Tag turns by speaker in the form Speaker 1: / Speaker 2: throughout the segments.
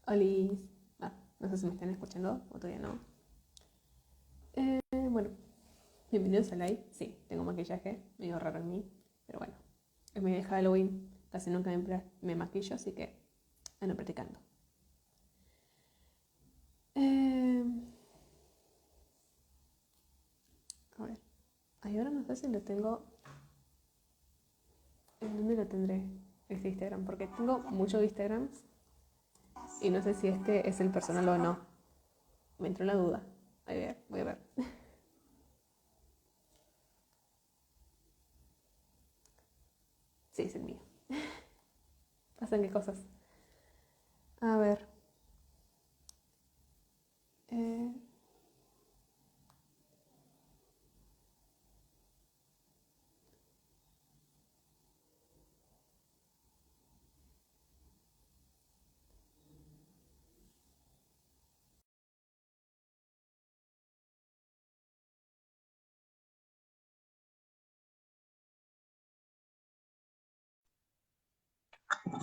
Speaker 1: Olis. No sé si me están escuchando o todavía no. Bueno, bienvenidos a live. Sí, tengo maquillaje, medio raro en mí, pero bueno, es mi de Halloween, casi nunca me maquillo, así que ando practicando. Eh, a ver, ay, ahora no sé si lo tengo. ¿En dónde lo tendré? Este Instagram, porque tengo muchos Instagrams y no sé si este es el personal o no. Me entró la duda. A ver, voy a ver. Sí, es el mío. Pasan qué cosas. A ver. Eh,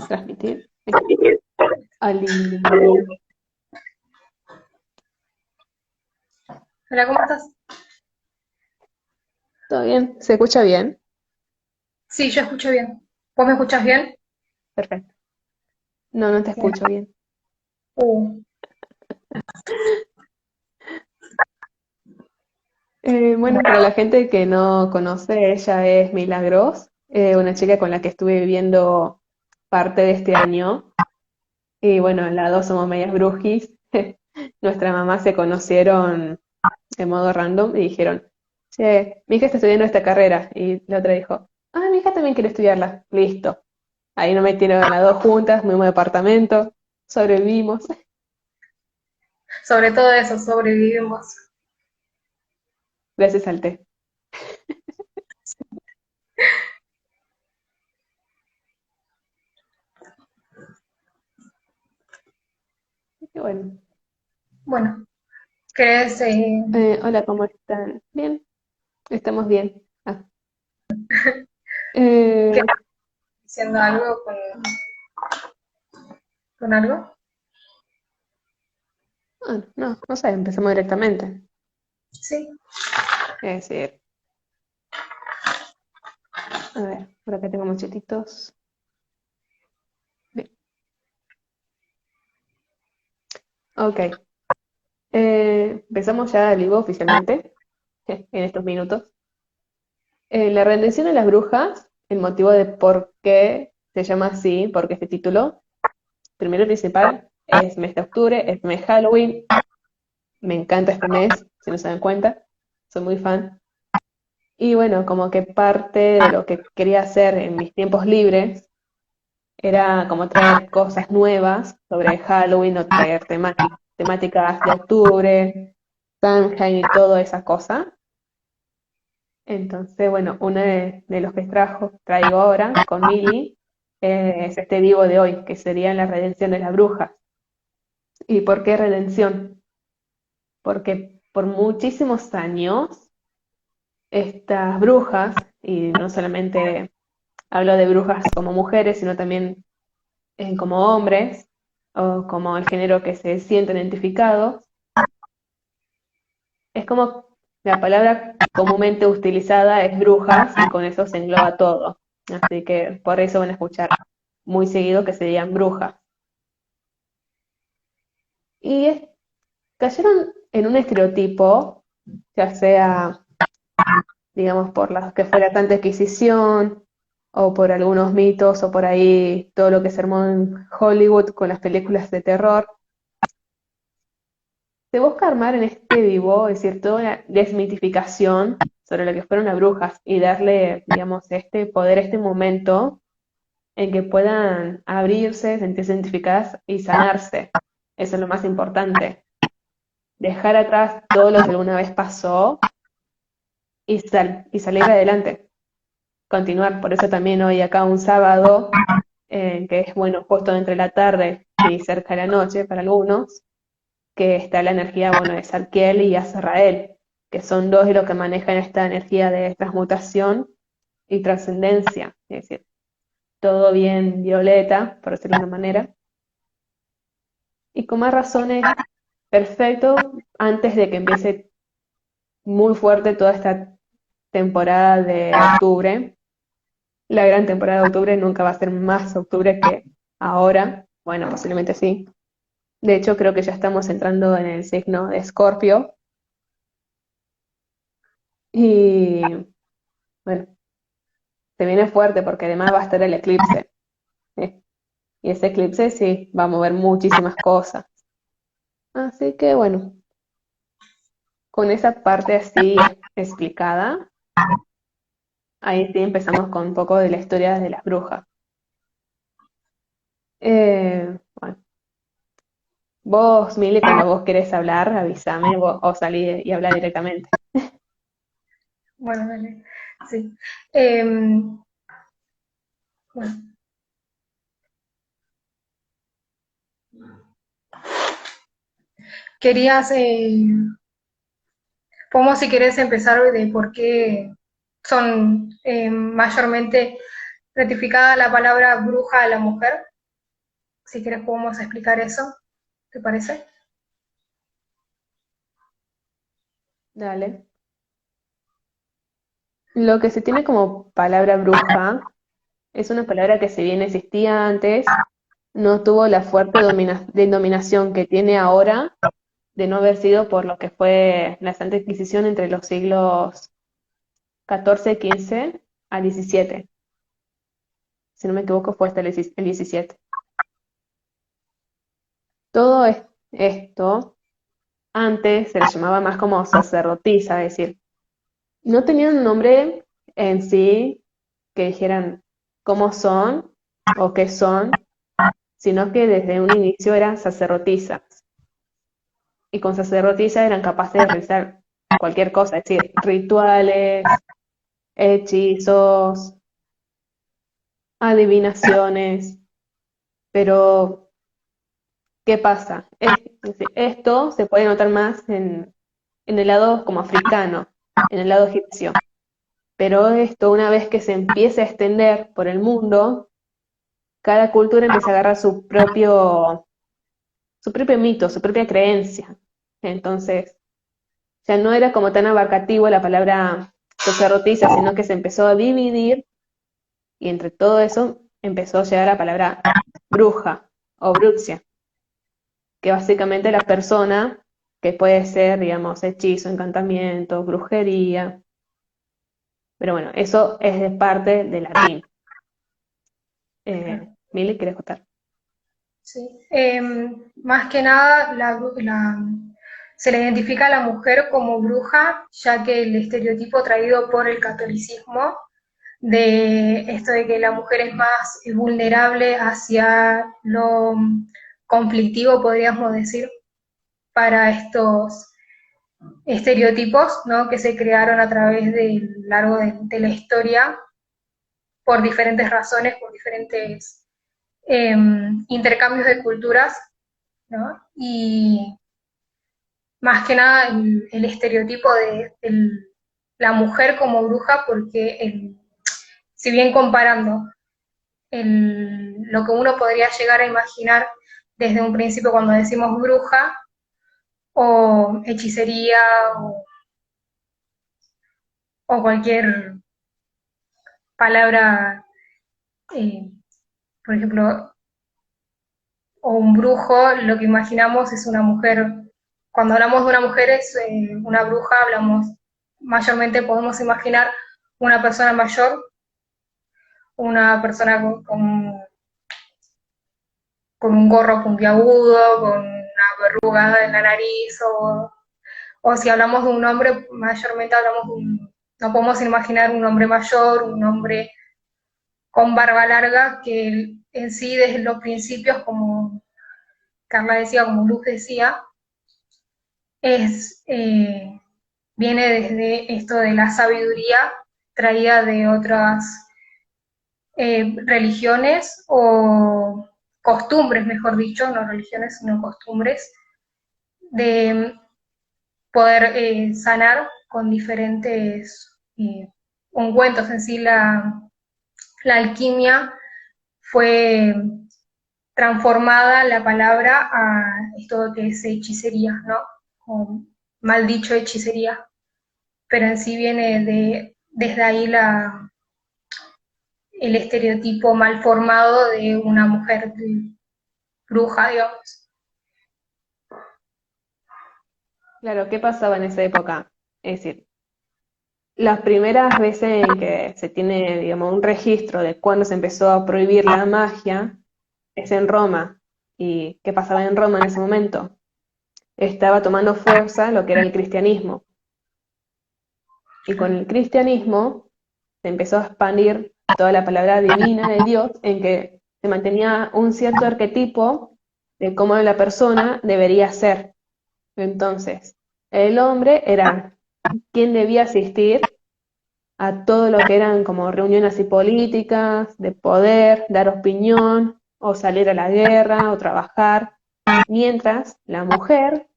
Speaker 1: transmitir. Ali.
Speaker 2: Hola, ¿cómo estás?
Speaker 1: ¿Todo bien? ¿Se escucha bien?
Speaker 2: Sí, yo escucho bien. ¿Vos me escuchás bien?
Speaker 1: Perfecto. No, no te
Speaker 2: Bien.
Speaker 1: escucho bien.
Speaker 2: Uh,
Speaker 1: Bueno, para la gente que no conoce, ella es Milagros, una chica con la que estuve viviendo parte de este año. Y bueno, las dos somos medias brujis. Nuestra mamá se conocieron de modo random y dijeron, che, mi hija está estudiando esta carrera. Y la otra dijo, ah, mi hija también quiere estudiarla. Listo. Ahí nos metieron las dos juntas, mismo departamento, sobrevivimos.
Speaker 2: Sobre todo eso, sobrevivimos.
Speaker 1: Gracias al té. Y bueno,
Speaker 2: Bueno, ¿querés
Speaker 1: hola, ¿cómo están? Bien, estamos bien. Eh,
Speaker 2: que diciendo algo con algo?
Speaker 1: no, no sé, empezamos directamente.
Speaker 2: Sí.
Speaker 1: Es decir, a ver, por acá tengo muchetitos. Bien, ok. Empezamos ya el vivo oficialmente en estos minutos. La rendición de las brujas, el motivo de por qué se llama así, por qué este título, primero y principal, es mes de octubre, es mes Halloween. Me encanta este mes, si no se dan cuenta, soy muy fan. Y bueno, como que parte de lo que quería hacer en mis tiempos libres era como traer cosas nuevas sobre Halloween o traer temáticas de octubre, Samhain y toda esa cosa. Entonces, bueno, uno de los que traigo ahora con Mili es este vivo de hoy, que sería la redención de las brujas. ¿Y por qué redención? Porque por muchísimos años estas brujas, y no solamente hablo de brujas como mujeres, sino también como hombres, o como el género que se sienten identificados, es como la palabra comúnmente utilizada es brujas y con eso se engloba todo. Así que por eso van a escuchar muy seguido que se digan brujas. Y cayeron en un estereotipo, ya sea, digamos, por la que fue la Santa Inquisición, o por algunos mitos, o por ahí todo lo que se armó en Hollywood con las películas de terror. Se busca armar en este vivo, es decir, toda una desmitificación sobre lo que fueron las brujas y darle, digamos, este poder, este momento en que puedan abrirse, sentirse identificadas y sanarse. Eso es lo más importante. Dejar atrás todo lo que alguna vez pasó y salir adelante, continuar. Por eso también hoy acá un sábado, que es bueno, justo entre la tarde y cerca de la noche para algunos, que está la energía, bueno, de Zadkiel y Azrael, que son dos de los que manejan esta energía de transmutación y trascendencia, es decir, todo bien violeta, por decirlo de una manera, Y con más razones, perfecto, antes de que empiece muy fuerte toda esta temporada de octubre. La gran temporada de octubre nunca va a ser más octubre que ahora. Bueno, posiblemente sí. De hecho, creo que ya estamos entrando en el signo de Escorpio. Y bueno, se viene fuerte porque además va a estar el eclipse. ¿Eh? Y ese eclipse sí va a mover muchísimas cosas. Así que bueno, con esa parte así explicada, ahí sí empezamos con un poco de la historia de las brujas. Bueno, vos, Mili, cuando vos querés hablar, avísame o salí y habla directamente.
Speaker 2: Bueno, dale. Sí. Em, bueno, querías, podemos si querés empezar de por qué son mayormente ratificada la palabra bruja a la mujer. Si querés podemos explicar eso, ¿te parece?
Speaker 1: Dale. Lo que se tiene como palabra bruja es una palabra que si bien existía antes, no tuvo la fuerte denominación que tiene ahora de no haber sido por lo que fue la Santa Inquisición entre los siglos XIV, XV a XVII. Si no me equivoco, fue hasta el XVII. Todo esto antes se le llamaba más como sacerdotisa, es decir, no tenían un nombre en sí que dijeran cómo son o qué son, sino que desde un inicio eran sacerdotisas. Y con sacerdotisas eran capaces de realizar cualquier cosa, es decir, rituales, hechizos, adivinaciones. Pero, ¿qué pasa? Es decir, esto se puede notar más en el lado como africano, en el lado egipcio. Pero esto, una vez que se empieza a extender por el mundo, cada cultura empieza a agarrar su propio mito, su propia creencia. Entonces, ya no era como tan abarcativo la palabra sacerdotisa, sino que se empezó a dividir y entre todo eso empezó a llegar la palabra bruja o bruxia, que básicamente la persona que puede ser, digamos, hechizo, encantamiento, brujería, pero bueno, eso es de parte del latín. Mili, ¿quieres contar?
Speaker 2: Sí. Más que nada, se le identifica a la mujer como bruja, ya que el estereotipo traído por el catolicismo de esto de que la mujer es más vulnerable hacia lo conflictivo, podríamos decir, para estos estereotipos, ¿no? Que se crearon a través del largo de la historia por diferentes razones, por diferentes intercambios de culturas, ¿no? Y más que nada el estereotipo de la mujer como bruja, porque si bien comparando lo que uno podría llegar a imaginar desde un principio cuando decimos bruja o hechicería o, o cualquier palabra, eh, por ejemplo, o un brujo, lo que imaginamos es una mujer. Cuando hablamos de una mujer es una bruja, hablamos, mayormente podemos imaginar una persona mayor, una persona con un gorro puntiagudo, con una verruga en la nariz, o si hablamos de un hombre, mayormente hablamos no podemos imaginar un hombre mayor, un hombre con barba larga, que en sí desde los principios, como Carla decía, como Luz decía, es, viene desde esto de la sabiduría traída de otras religiones o costumbres, mejor dicho, no religiones, sino costumbres, de poder sanar con diferentes ungüentos. En sí, la alquimia fue transformada la palabra a esto que es hechicería, ¿no? O mal dicho hechicería, pero en sí viene desde ahí el estereotipo mal formado de una mujer bruja, digamos.
Speaker 1: Claro, ¿qué pasaba en esa época? Es decir, las primeras veces en que se tiene, digamos, un registro de cuándo se empezó a prohibir la magia es en Roma. ¿Y qué pasaba en Roma en ese momento? Estaba tomando fuerza lo que era el cristianismo. Y con el cristianismo se empezó a expandir toda la palabra divina de Dios en que se mantenía un cierto arquetipo de cómo la persona debería ser. Entonces, el hombre era quien debía asistir a todo lo que eran como reuniones así políticas, de poder, dar opinión, o salir a la guerra, o trabajar, mientras la mujer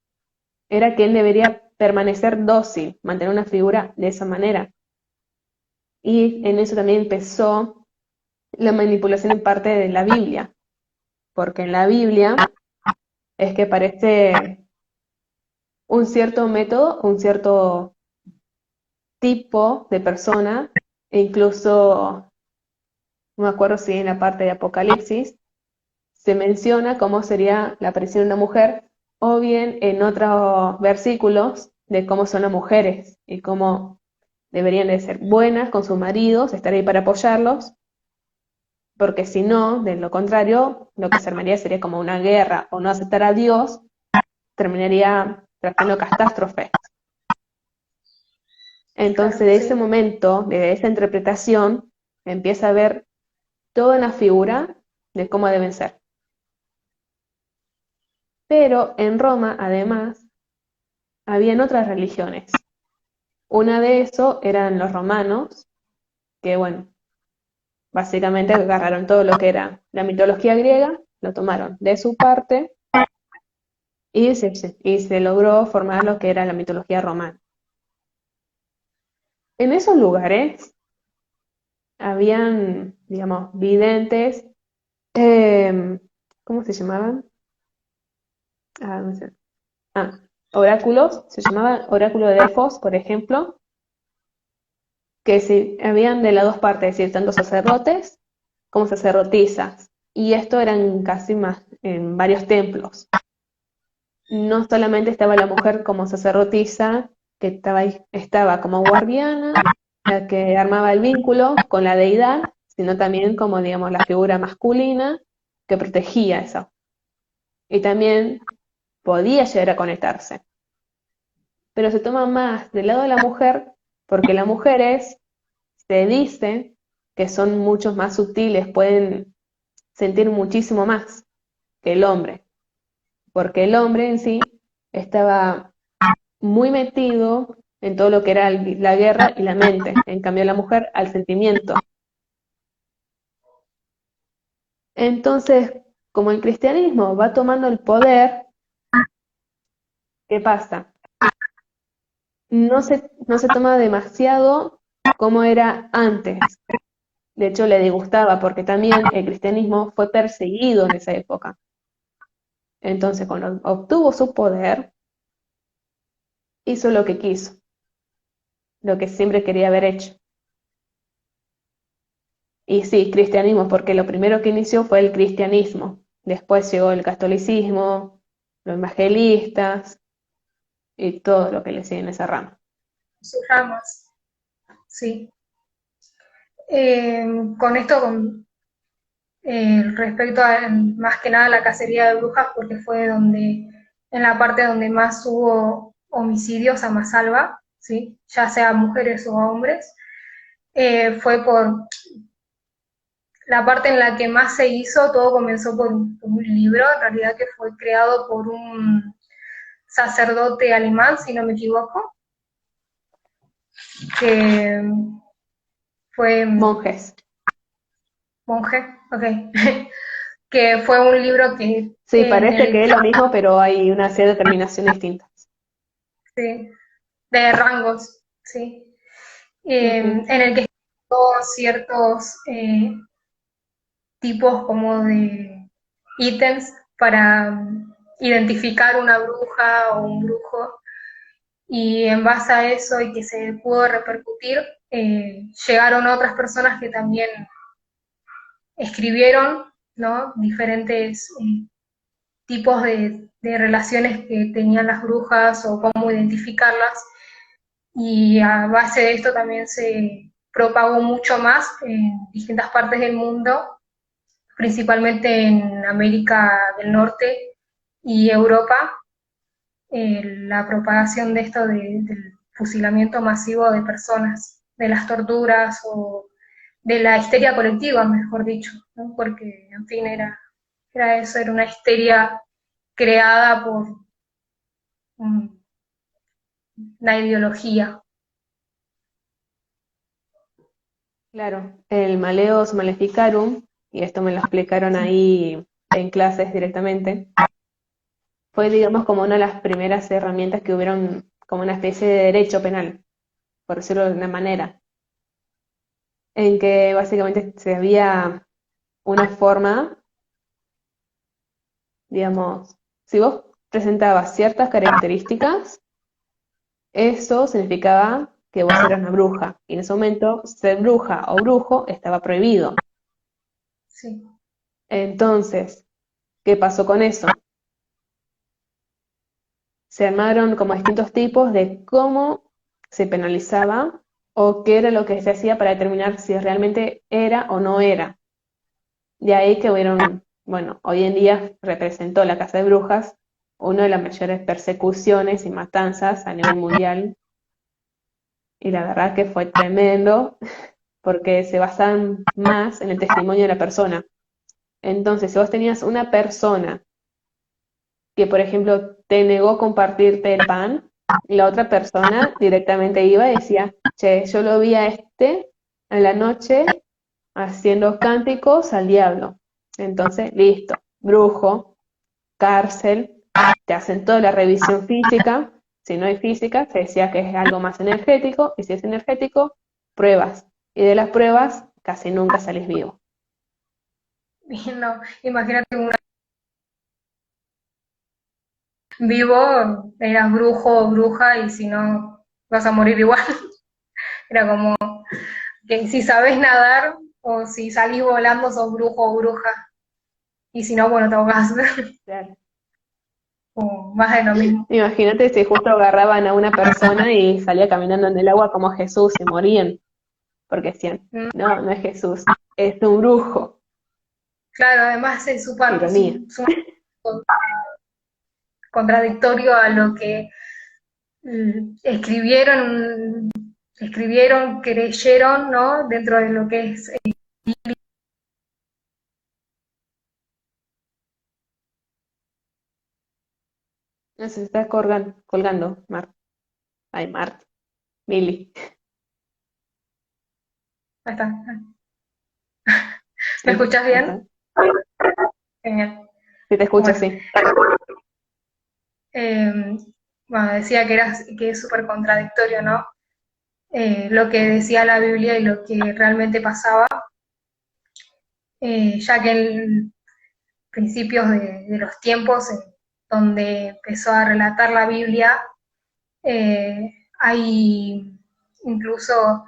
Speaker 1: era quien debería permanecer dócil, mantener una figura de esa manera. Y en eso también empezó la manipulación en parte de la Biblia, porque en la Biblia es que aparece un cierto método, un cierto tipo de persona, e incluso, no me acuerdo si en la parte de Apocalipsis, se menciona cómo sería la aparición de una mujer, o bien en otros versículos de cómo son las mujeres y cómo deberían de ser buenas con sus maridos, estar ahí para apoyarlos, porque si no, de lo contrario, lo que se armaría sería como una guerra o no aceptar a Dios, terminaría trayendo catástrofes. Entonces,
Speaker 2: Claro,
Speaker 1: de ese
Speaker 2: sí.
Speaker 1: momento, de esa interpretación, empieza a ver toda una figura de cómo deben ser. Pero en Roma, además, habían otras religiones. Una de eso eran los romanos, que bueno, básicamente agarraron todo lo que era la mitología griega, lo tomaron de su parte y se logró formar lo que era la mitología romana. En esos lugares habían, digamos, videntes, eh, ¿cómo se llamaban? Ah, no sé. Ah, oráculos, se llamaban oráculo de Delfos, por ejemplo, que se, habían de las dos partes, es decir, tanto sacerdotes como sacerdotisas, y esto eran casi más en varios templos. No solamente estaba la mujer como sacerdotisa, que estaba como guardiana, la que armaba el vínculo con la deidad, sino también como, digamos, la figura masculina que protegía eso. Y también podía llegar a conectarse. Pero se toma más del lado de la mujer, porque las mujeres se dice que son muchos más sutiles, pueden sentir muchísimo más que el hombre, porque el hombre en sí estaba muy metido en todo lo que era la guerra y la mente, en cambio la mujer al sentimiento. Entonces, como el cristianismo va tomando el poder, ¿qué pasa? No se toma demasiado como era antes. De hecho, le disgustaba porque también el cristianismo fue perseguido en esa época. Entonces, cuando obtuvo su poder, hizo lo que quiso, lo que siempre quería haber hecho. Y sí, cristianismo, porque lo primero que inició fue el cristianismo. Después llegó el catolicismo, los evangelistas y todo lo que le sigue en esa rama.
Speaker 2: Sus ramas, sí. Eh, con esto, respecto a más que nada la cacería de brujas, porque fue en la parte donde más hubo homicidios a mansalva, ¿sí? Ya sea mujeres o hombres, fue por la parte en la que más se hizo, todo comenzó por un libro, en realidad que fue creado por un sacerdote alemán, si no me equivoco, que fue
Speaker 1: Monjes.
Speaker 2: monje, ok, que fue un libro que
Speaker 1: Sí,
Speaker 2: en
Speaker 1: parece
Speaker 2: el
Speaker 1: que es lo mismo, pero hay una serie de terminaciones distintas.
Speaker 2: sí, de rangos, sí,
Speaker 1: Ujú.
Speaker 2: en el que todos ciertos tipos como de ítems para identificar una bruja o un brujo, y en base a eso y que se pudo repercutir, llegaron otras personas que también escribieron, ¿no? Diferentes tipos de relaciones que tenían las brujas o cómo identificarlas, y a base de esto también se propagó mucho más en distintas partes del mundo, principalmente en América del Norte y Europa, la propagación de esto del fusilamiento masivo de personas, de las torturas o de la histeria colectiva, mejor dicho, ¿no? Porque, en fin, era eso, era una histeria creada por una ideología.
Speaker 1: Claro, el Maleus Maleficarum, y esto me lo explicaron
Speaker 2: Sí,
Speaker 1: ahí en clases directamente, fue, digamos, como una de las primeras herramientas que hubieron como una especie de derecho penal, por decirlo de una manera, en que básicamente se había una forma, digamos, si vos presentabas ciertas características, eso significaba que vos eras una bruja, y en ese momento ser bruja o brujo estaba prohibido.
Speaker 2: sí,
Speaker 1: Entonces, ¿qué pasó con eso? Se armaron como distintos tipos de cómo se penalizaba o qué era lo que se hacía para determinar si realmente era o no era. De ahí que hubieron, bueno, hoy en día representó la Casa de Brujas una de las mayores persecuciones y matanzas a nivel mundial, y la verdad que fue tremendo porque se basaban más en el testimonio de la persona. Entonces, si vos tenías una persona que, por ejemplo, te negó compartirte el pan, la otra persona directamente iba y decía, che, yo lo vi a este en la noche haciendo cánticos al diablo. Entonces, listo, brujo, cárcel, te hacen toda la revisión física. Si no hay física, se decía que es algo más energético, y si es energético, pruebas. Y de las pruebas, casi nunca salís vivo.
Speaker 2: y no, imagínate un vivo, eras brujo o bruja y si no, vas a morir igual. Era como que si sabes nadar o si salís volando sos brujo o bruja, y si no, bueno, te ahogás.
Speaker 1: Claro.
Speaker 2: O más de lo mismo.
Speaker 1: Imagínate si justo agarraban a una persona y salía caminando en el agua como Jesús y morían, porque decían,
Speaker 2: Mm,
Speaker 1: no, no es Jesús, es un brujo.
Speaker 2: claro, además es súper
Speaker 1: Ironía.
Speaker 2: contradictorio a lo que escribieron, creyeron, ¿no? Dentro de lo que es.
Speaker 1: No se está colgando, Mart. Ay, Mart. Mili.
Speaker 2: Ahí está. ¿Me
Speaker 1: Sí,
Speaker 2: escuchas
Speaker 1: ahí
Speaker 2: bien?
Speaker 1: está.
Speaker 2: Genial.
Speaker 1: Sí, te escucho,
Speaker 2: Bueno,
Speaker 1: sí.
Speaker 2: eh, bueno, decía que es súper contradictorio, ¿no? Lo que decía la Biblia y lo que realmente pasaba, ya que en principios de los tiempos en donde empezó a relatar la Biblia, hay incluso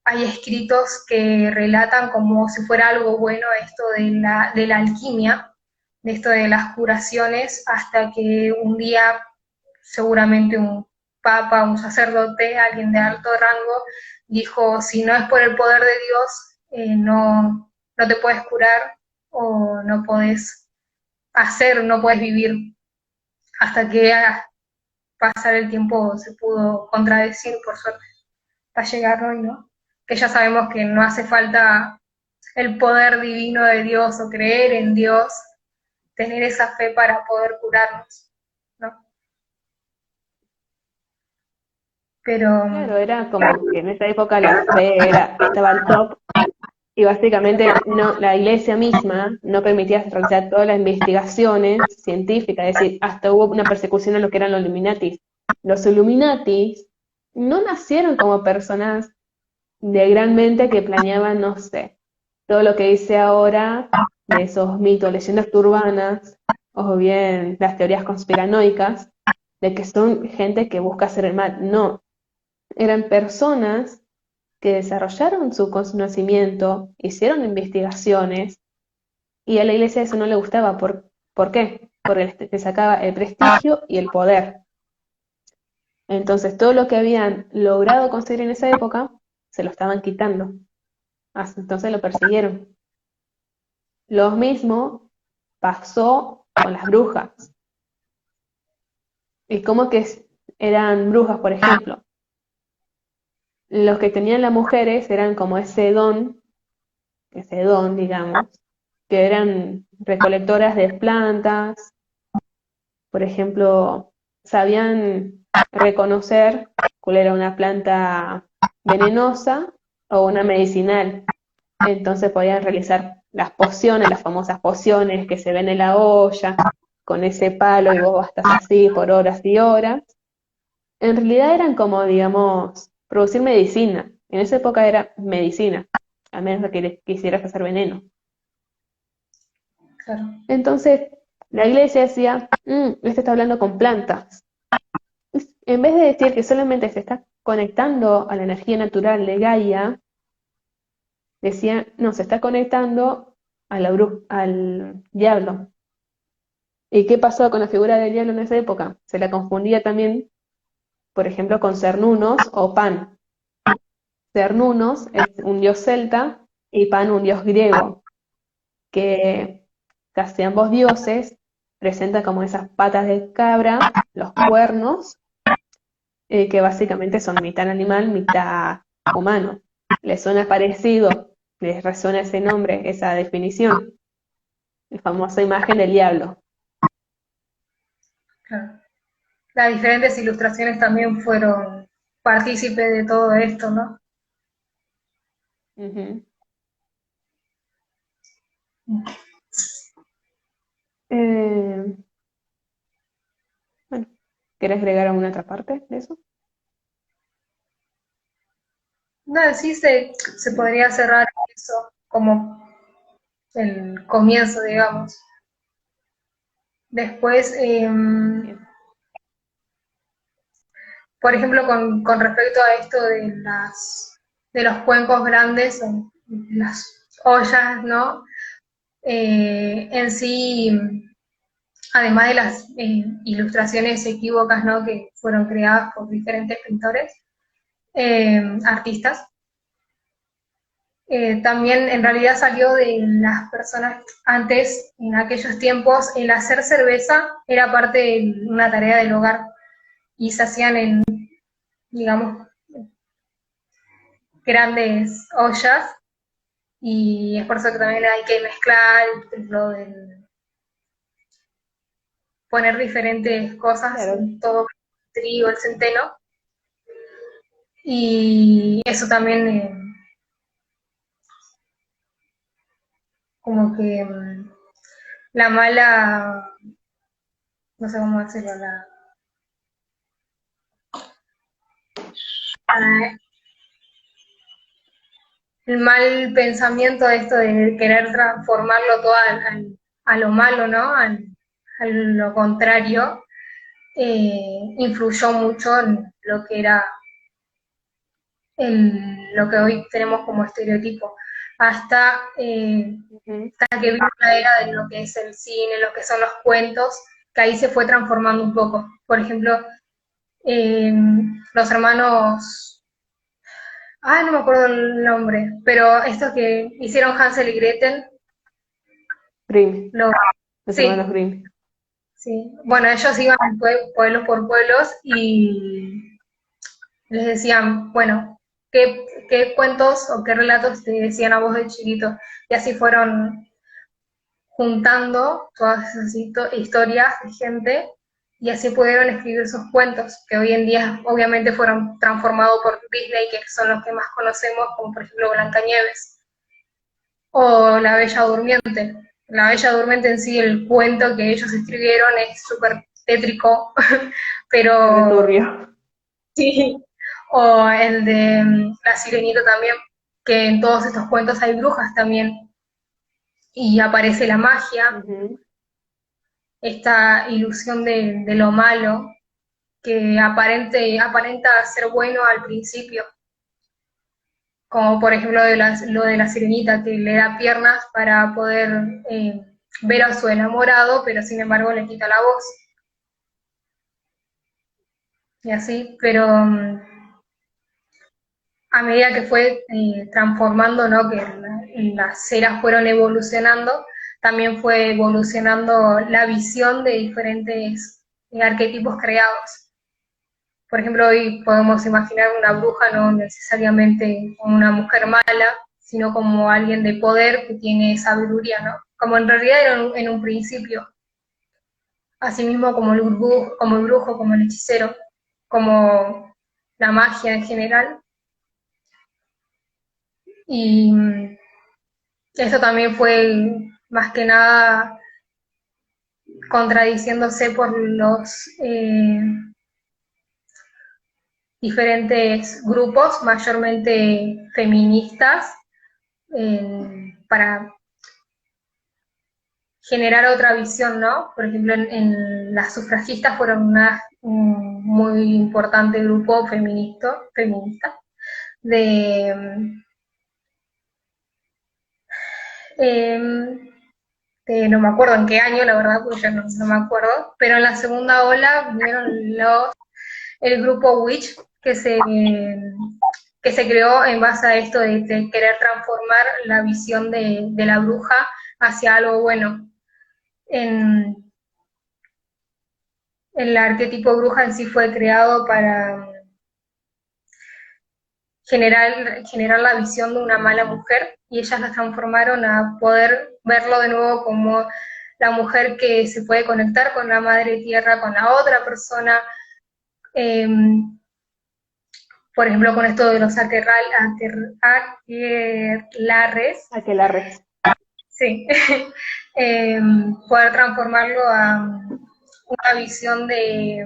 Speaker 2: hay escritos que relatan como si fuera algo bueno esto de la alquimia, de esto de las curaciones, hasta que un día seguramente un papa, un sacerdote, alguien de alto rango, dijo, si no es por el poder de Dios, no te puedes curar o no puedes hacer, no puedes vivir, hasta que pasar el tiempo se pudo contradecir, por suerte, hasta llegar hoy, ¿no? Que ya sabemos que no hace falta el poder divino de Dios o creer en Dios, tener esa fe para poder curarnos, ¿no? Pero
Speaker 1: Claro, era como que en esa época la fe estaba al top, y básicamente no, la iglesia misma no permitía realizar todas las investigaciones científicas, es decir, hasta hubo una persecución a lo que eran los Illuminatis. Los Illuminatis no nacieron como personas de gran mente que planeaban, no sé, todo lo que hice ahora de esos mitos, leyendas urbanas, o bien las teorías conspiranoicas, de que son gente que busca hacer el mal. No, eran personas que desarrollaron su conocimiento, hicieron investigaciones, y a la iglesia eso no le gustaba. ¿Por qué? Porque le sacaba el prestigio y el poder. Entonces, todo lo que habían logrado conseguir en esa época, se lo estaban quitando. Entonces lo persiguieron. Lo mismo pasó con las brujas. ¿Y cómo que eran brujas, por ejemplo? Los que tenían las mujeres eran como ese don, digamos, que eran recolectoras de plantas, por ejemplo, sabían reconocer cuál era una planta venenosa o una medicinal. Entonces podían realizar las pociones, las famosas pociones que se ven en la olla, con ese palo y vos estás así por horas y horas. En realidad eran como, digamos, producir medicina. En esa época era medicina, a menos que quisieras hacer veneno.
Speaker 2: Claro,
Speaker 1: Entonces, la iglesia decía, este está hablando con plantas. En vez de decir que solamente se está conectando a la energía natural de Gaia, decía, no, se está conectando a al diablo. ¿Y qué pasó con la figura del diablo en esa época? Se la confundía también, por ejemplo, con Cernunos o Pan. Cernunos es un dios celta y Pan un dios griego, que casi ambos dioses presentan como esas patas de cabra, los cuernos, que básicamente son mitad animal, mitad humano. ¿Les suena parecido? ¿Les resuena ese nombre, esa definición? La famosa imagen del diablo.
Speaker 2: claro. Las diferentes ilustraciones también fueron partícipes de todo esto, ¿no?
Speaker 1: Ujú. Eh, bueno, ¿querés agregar alguna otra parte de eso?
Speaker 2: No, sí se podría cerrar eso como el comienzo, digamos. Después,
Speaker 1: Bien.
Speaker 2: por ejemplo, con respecto a esto de de los cuencos grandes, o las ollas, ¿no? En sí, además de las ilustraciones equívocas, ¿no? Que fueron creadas por diferentes pintores, artistas, también en realidad salió de las personas antes, en aquellos tiempos, el hacer cerveza era parte de una tarea del hogar y se hacían en, digamos, grandes ollas y es por eso que también hay que mezclar, lo del poner diferentes cosas,
Speaker 1: Claro,
Speaker 2: todo el trigo, el centeno, y eso también como que la mala, no sé cómo decirlo, la- el mal pensamiento de esto de querer transformarlo todo a lo malo, ¿no? A lo contrario, influyó mucho en lo que era lo que hoy tenemos como estereotipo, hasta,
Speaker 1: ujú,
Speaker 2: hasta que vino la era de lo que es el cine, lo que son los cuentos, que ahí se fue transformando un poco. Por ejemplo, eh, los hermanos, no me acuerdo el nombre, pero estos que hicieron Hansel y Gretel,
Speaker 1: Grimm,
Speaker 2: lo,
Speaker 1: los hermanos
Speaker 2: sí,
Speaker 1: Grimm.
Speaker 2: sí. Bueno, ellos iban pueblos por pueblos y les decían, bueno, qué cuentos o qué relatos te decían a vos de chiquito. Y así fueron juntando todas esas historias de gente y así pudieron escribir esos cuentos que hoy en día obviamente fueron transformados por Disney, que son los que más conocemos, como por ejemplo Blancanieves o La Bella Durmiente. La Bella Durmiente en sí, el cuento que ellos escribieron es súper tétrico, pero
Speaker 1: Returbio.
Speaker 2: sí, o el de La Sirenita también, que en todos estos cuentos hay brujas también, y aparece la magia,
Speaker 1: Ujú.
Speaker 2: esta ilusión de lo malo, que aparenta ser bueno al principio, como por ejemplo lo de la sirenita, que le da piernas para poder ver a su enamorado, pero sin embargo le quita la voz, y así, pero a medida que fue transformando, ¿no? Que las eras fueron evolucionando, también fue evolucionando la visión de diferentes arquetipos creados. Por ejemplo, hoy podemos imaginar una bruja no necesariamente como una mujer mala, sino como alguien de poder que tiene sabiduría, ¿no? Como en realidad era en un principio, asimismo como el brujo, como el hechicero, como la magia en general. Y esto también fue más que nada contradiciéndose por los diferentes grupos, mayormente feministas, para generar otra visión, ¿no? Por ejemplo, en las sufragistas fueron un muy importante grupo feminista de, eh, no me acuerdo en qué año, la verdad, porque ya no me acuerdo, pero en la segunda ola vinieron el grupo Witch, que se creó en base a esto de querer transformar la visión de la bruja hacia algo bueno. En, el arquetipo bruja en sí fue creado para generar la visión de una mala mujer y ellas la transformaron a poder verlo de nuevo como la mujer que se puede conectar con la madre tierra, con la otra persona, eh, por ejemplo, con esto de los aquelarres,
Speaker 1: Aquelarres.
Speaker 2: sí, eh, poder transformarlo a una visión de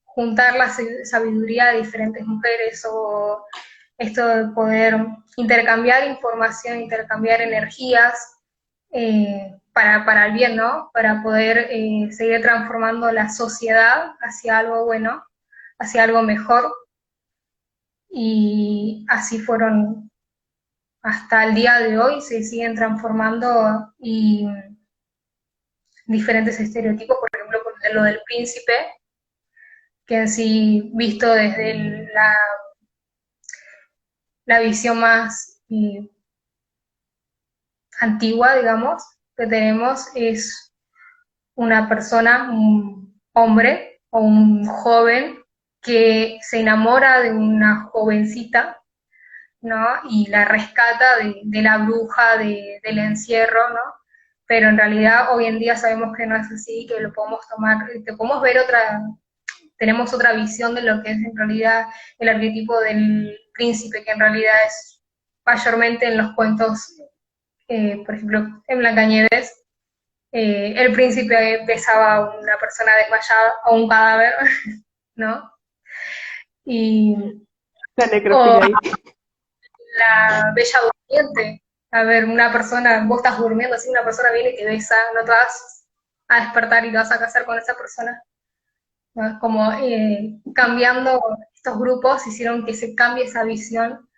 Speaker 2: juntar la sabiduría de diferentes mujeres o esto de poder intercambiar información, intercambiar energías para el bien, ¿no? Para poder seguir transformando la sociedad hacia algo bueno, hacia algo mejor. Y así fueron hasta el día de hoy, se siguen transformando y diferentes estereotipos, por ejemplo, lo del príncipe, que en sí, visto desde la visión más antigua, digamos, que tenemos, es una persona, un hombre o un joven que se enamora de una jovencita, ¿no? Y la rescata de la bruja, del encierro, ¿no? Pero en realidad hoy en día sabemos que no es así, que lo podemos tomar, que podemos ver tenemos otra visión de lo que es en realidad el arquetipo del príncipe, que en realidad es mayormente en los cuentos, por ejemplo, en Blancanieves, el príncipe besaba a una persona desmayada, a un cadáver, ¿no? Y,
Speaker 1: La
Speaker 2: o
Speaker 1: necrofilia ahí.
Speaker 2: la bella durmiente, a ver, una persona, vos estás durmiendo, así una persona viene y te besa, no te vas a despertar y te vas a casar con esa persona, ¿no? Como cambiando estos grupos hicieron que se cambie esa visión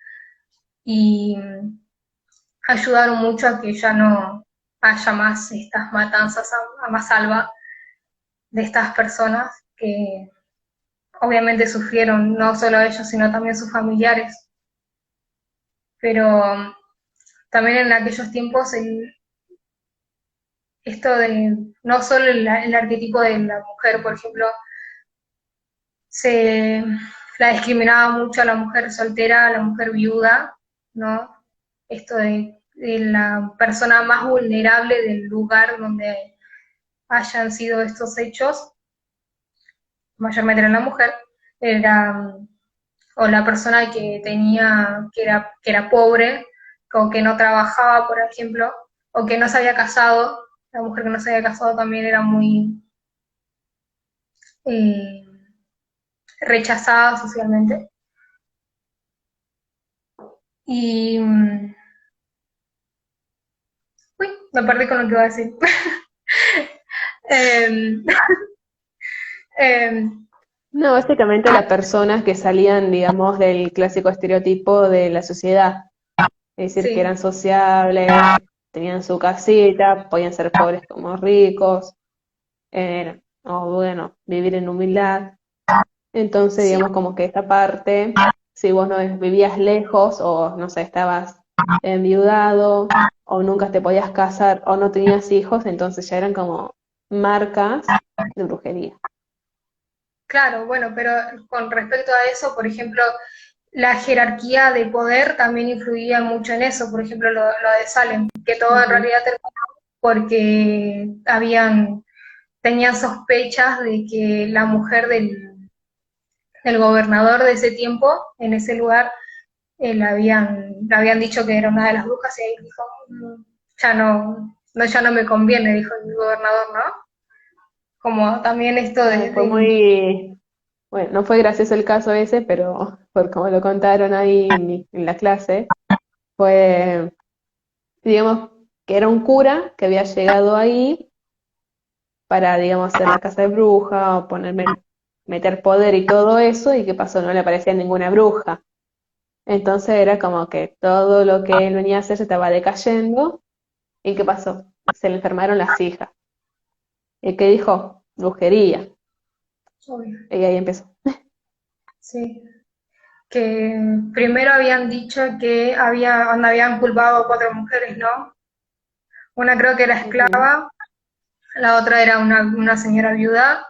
Speaker 2: y ayudaron mucho a que ya no haya más estas matanzas a mansalva de estas personas que obviamente sufrieron, no solo ellos, sino también sus familiares. Pero también en aquellos tiempos esto de no solo el arquetipo de la mujer, por ejemplo, se la discriminaba mucho a la mujer soltera, a la mujer viuda, ¿no? Esto de la persona más vulnerable del lugar donde hayan sido estos hechos, mayormente era la mujer, era, o la persona que que era pobre, o que no trabajaba, por ejemplo, o que no se había casado, la mujer que no se había casado también era muy eh, rechazada socialmente. Y, uy, me perdí con lo que iba a decir. Em, em,
Speaker 1: No, básicamente las personas que salían, digamos, del clásico estereotipo de la sociedad, es decir, que
Speaker 2: sí,
Speaker 1: eran sociables, tenían su casita, podían ser pobres como ricos, o bueno, vivir en humildad. Entonces,
Speaker 2: sí,
Speaker 1: digamos, como que esta parte, si vos no vivías lejos o, no sé, estabas enviudado o nunca te podías casar o no tenías hijos, entonces ya eran como marcas de brujería.
Speaker 2: claro, bueno, pero con respecto a eso, por ejemplo, la jerarquía de poder también influía mucho en eso, por ejemplo, lo de Salem, que todo en
Speaker 1: Ujú.
Speaker 2: realidad terminó porque tenían sospechas de que la mujer del gobernador de ese tiempo, en ese lugar, le habían dicho que era una de las brujas y ahí dijo, ya no me conviene, dijo el gobernador, ¿no? Como también esto
Speaker 1: Fue muy, bueno, no fue gracioso el caso ese, pero por como lo contaron ahí en la clase, fue, digamos, que era un cura que había llegado ahí para, digamos, hacer la casa de bruja o ponerme, meter poder y todo eso, y qué pasó, no le aparecía ninguna bruja. Entonces era como que todo lo que él venía a hacer se estaba decayendo, ¿y qué pasó? Se le enfermaron las hijas. ¿Y qué dijo? Brujería.
Speaker 2: obvio,
Speaker 1: Y ahí empezó.
Speaker 2: sí, que primero habían dicho que habían culpado a cuatro mujeres, ¿no? Una creo que era
Speaker 1: Ujú.
Speaker 2: esclava, la otra era una señora viuda,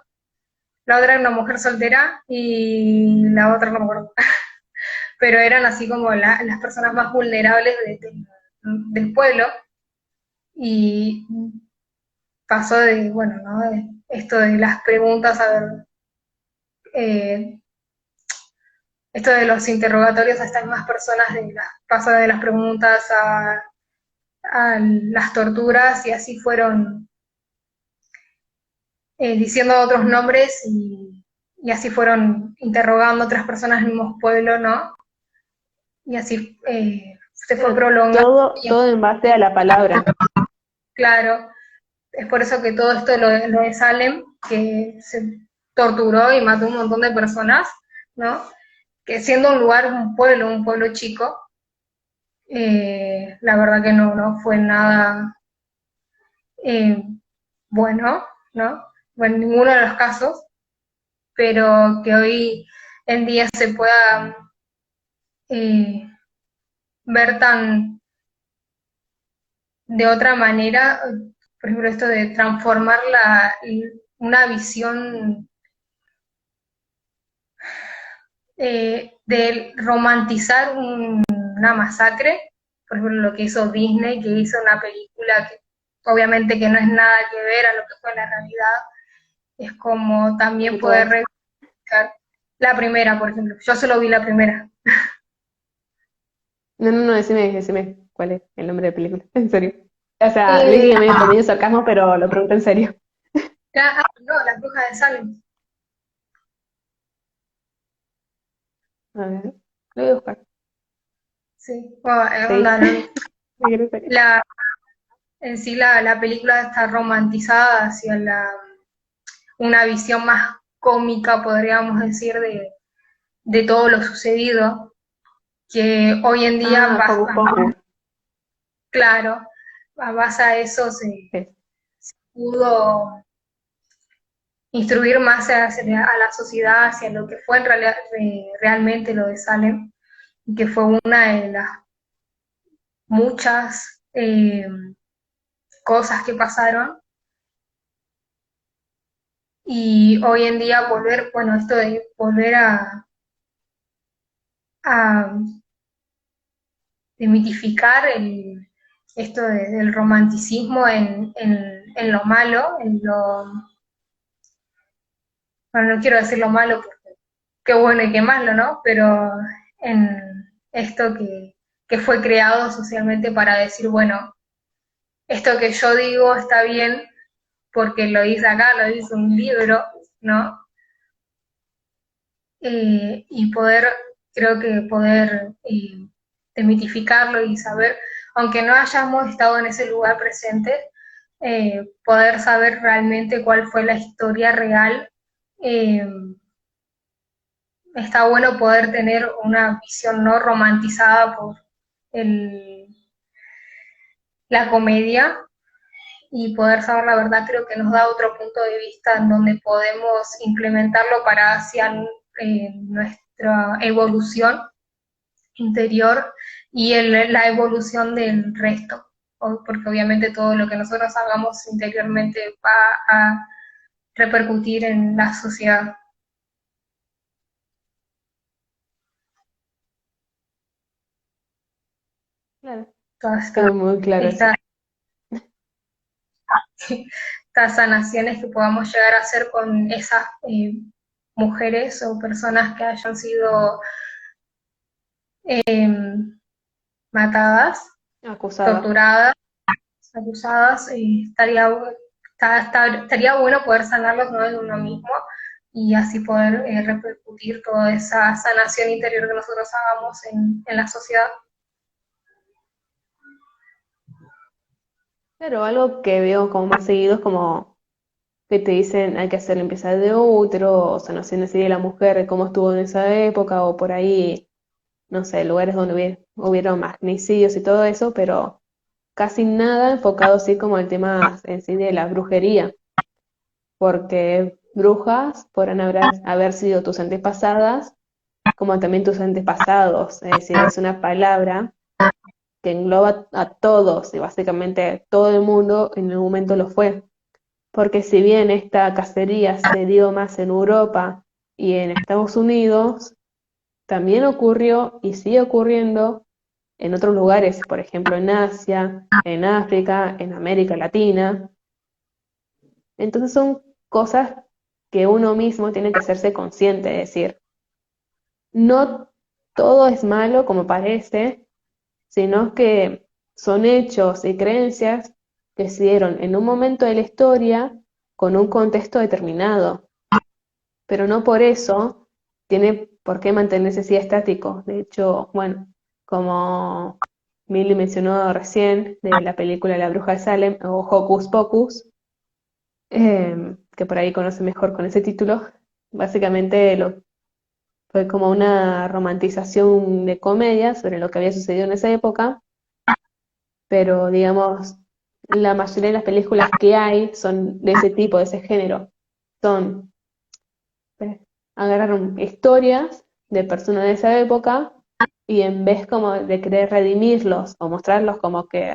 Speaker 2: la otra era una mujer soltera y la otra no me acuerdo. Pero eran así como las personas más vulnerables del pueblo y pasó de, bueno, ¿no? Esto de las preguntas, a ver, eh, esto de los interrogatorios a estas mismas personas, pasó de las preguntas a las torturas y así fueron diciendo otros nombres y así fueron interrogando a otras personas del mismo pueblo, ¿no? Y así se fue
Speaker 1: Pero
Speaker 2: prolongando.
Speaker 1: todo en base a la palabra.
Speaker 2: Claro, es por eso que todo esto lo de Salem, que se torturó y mató un montón de personas, ¿no? Que siendo un lugar, un pueblo chico, la verdad que no fue nada eh, bueno, ¿no? Bueno, en ninguno de los casos, pero que hoy en día se pueda eh, ver tan de otra manera, por ejemplo, esto de transformar una visión de romantizar una masacre, por ejemplo, lo que hizo Disney, que hizo una película que obviamente que no es nada que ver a lo que fue la realidad, es como también
Speaker 1: Como
Speaker 2: poder
Speaker 1: todas.
Speaker 2: reivindicar la primera, por ejemplo. Yo solo vi la primera.
Speaker 1: No, no, no, decime cuál es el nombre de la película. En serio. O sea, le
Speaker 2: Eh,
Speaker 1: dije medio con medio sarcasmo, pero lo pregunto en serio.
Speaker 2: no, Las Brujas de Salem.
Speaker 1: A ver, lo voy a buscar.
Speaker 2: Sí, bueno,
Speaker 1: Sí, me quiero en serio.
Speaker 2: la, en sí la película está romantizada hacia una visión más cómica, podríamos decir, de todo lo sucedido, que hoy en día,
Speaker 1: Ah, Hocus Pocus.
Speaker 2: claro, a base a eso
Speaker 1: Es.
Speaker 2: se pudo instruir más a la sociedad hacia lo que fue en realidad, realmente lo de Salem, que fue una de las muchas cosas que pasaron. Y hoy en día volver, bueno, esto de volver a demitificar del romanticismo en lo malo, bueno, no quiero decir lo malo porque qué bueno y qué malo, ¿no? Pero en esto que fue creado socialmente para decir, bueno, esto que yo digo está bien porque lo dice acá, lo dice un libro, ¿no? Y poder, creo que poder desmitificarlo y saber, aunque no hayamos estado en ese lugar presente, poder saber realmente cuál fue la historia real. eh, Está bueno poder tener una visión no romantizada por el, la comedia y poder saber la verdad creo que nos da otro punto de vista en donde podemos implementarlo para hacia nuestra evolución interior y la evolución del resto, porque obviamente todo lo que nosotros hagamos interiormente va a repercutir en la sociedad.
Speaker 1: Claro,
Speaker 2: Todas
Speaker 1: quedó muy claro eso.
Speaker 2: estas, estas sanaciones que podamos llegar a hacer con esas mujeres o personas que hayan sido eh, matadas,
Speaker 1: Acusada.
Speaker 2: torturadas, acusadas, estaría bueno poder sanarlos, ¿no?, en uno mismo y así poder repercutir toda esa sanación interior que nosotros hagamos en la sociedad.
Speaker 1: Pero algo que veo como más seguido es como que te dicen hay que hacer limpieza de útero, o sanación así de la mujer, de cómo estuvo en esa época, o por ahí, no sé, lugares donde hubieron magnicidios y todo eso, pero casi nada enfocado así como el tema en sí de la brujería, porque brujas podrán haber sido tus antepasadas, como también tus antepasados, es decir, es una palabra que engloba a todos y básicamente todo el mundo en el momento lo fue. Porque si bien esta cacería se dio más en Europa y en Estados Unidos, también ocurrió y sigue ocurriendo en otros lugares, por ejemplo en Asia, en África, en América Latina. Entonces son cosas que uno mismo tiene que hacerse consciente, es decir, no todo es malo como parece, sino que son hechos y creencias que se dieron en un momento de la historia con un contexto determinado, pero no por eso tiene por qué mantenerse así estático. De hecho, bueno, como Milly mencionó recién de la película La Bruja de Salem o Hocus Pocus, que por ahí conoce mejor con ese título, básicamente fue como una romantización de comedia sobre lo que había sucedido en esa época, pero digamos, la mayoría de las películas que hay son de ese tipo, de ese género. Son, agarraron historias de personas de esa época y en vez como de querer redimirlos o mostrarlos como que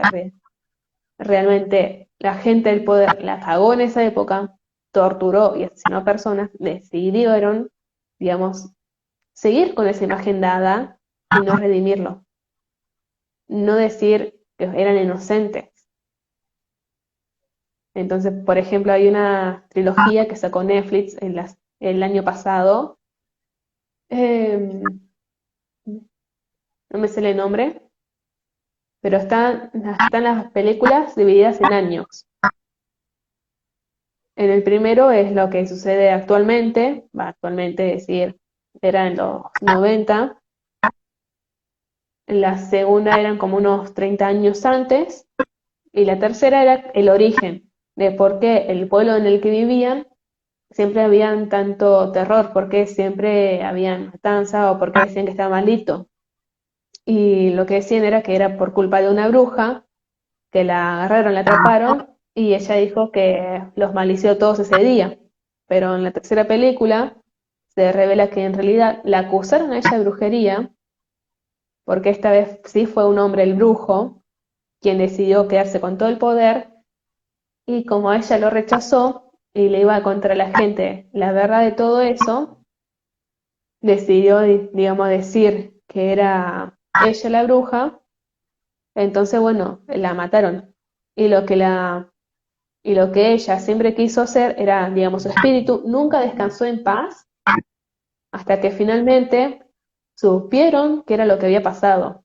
Speaker 1: realmente la gente del poder la cagó en esa época, torturó y asesinó a personas, decidieron, digamos, seguir con esa imagen dada y no redimirlo. No decir que eran inocentes. Entonces, por ejemplo, hay una trilogía que sacó Netflix el año pasado. eh, no me sé el nombre, pero están las películas divididas en años. En el primero es lo que sucede actualmente, actualmente es decir, era en los 90. En la segunda eran como unos 30 años antes, y la tercera era el origen de por qué el pueblo en el que vivían siempre habían tanto terror, por qué siempre habían matanza o por qué decían que estaba maldito. Y lo que decían era que era por culpa de una bruja que la agarraron, la atraparon y ella dijo que los malició todos ese día. Pero en la tercera película se revela que en realidad la acusaron a ella de brujería porque esta vez sí fue un hombre el brujo quien decidió quedarse con todo el poder y como ella lo rechazó y le iba a contar a la gente la verdad de todo eso, decidió, digamos, decir que era ella la bruja, entonces, bueno, la mataron. Y y lo que ella siempre quiso hacer era, digamos, su espíritu nunca descansó en paz hasta que finalmente supieron qué era lo que había pasado.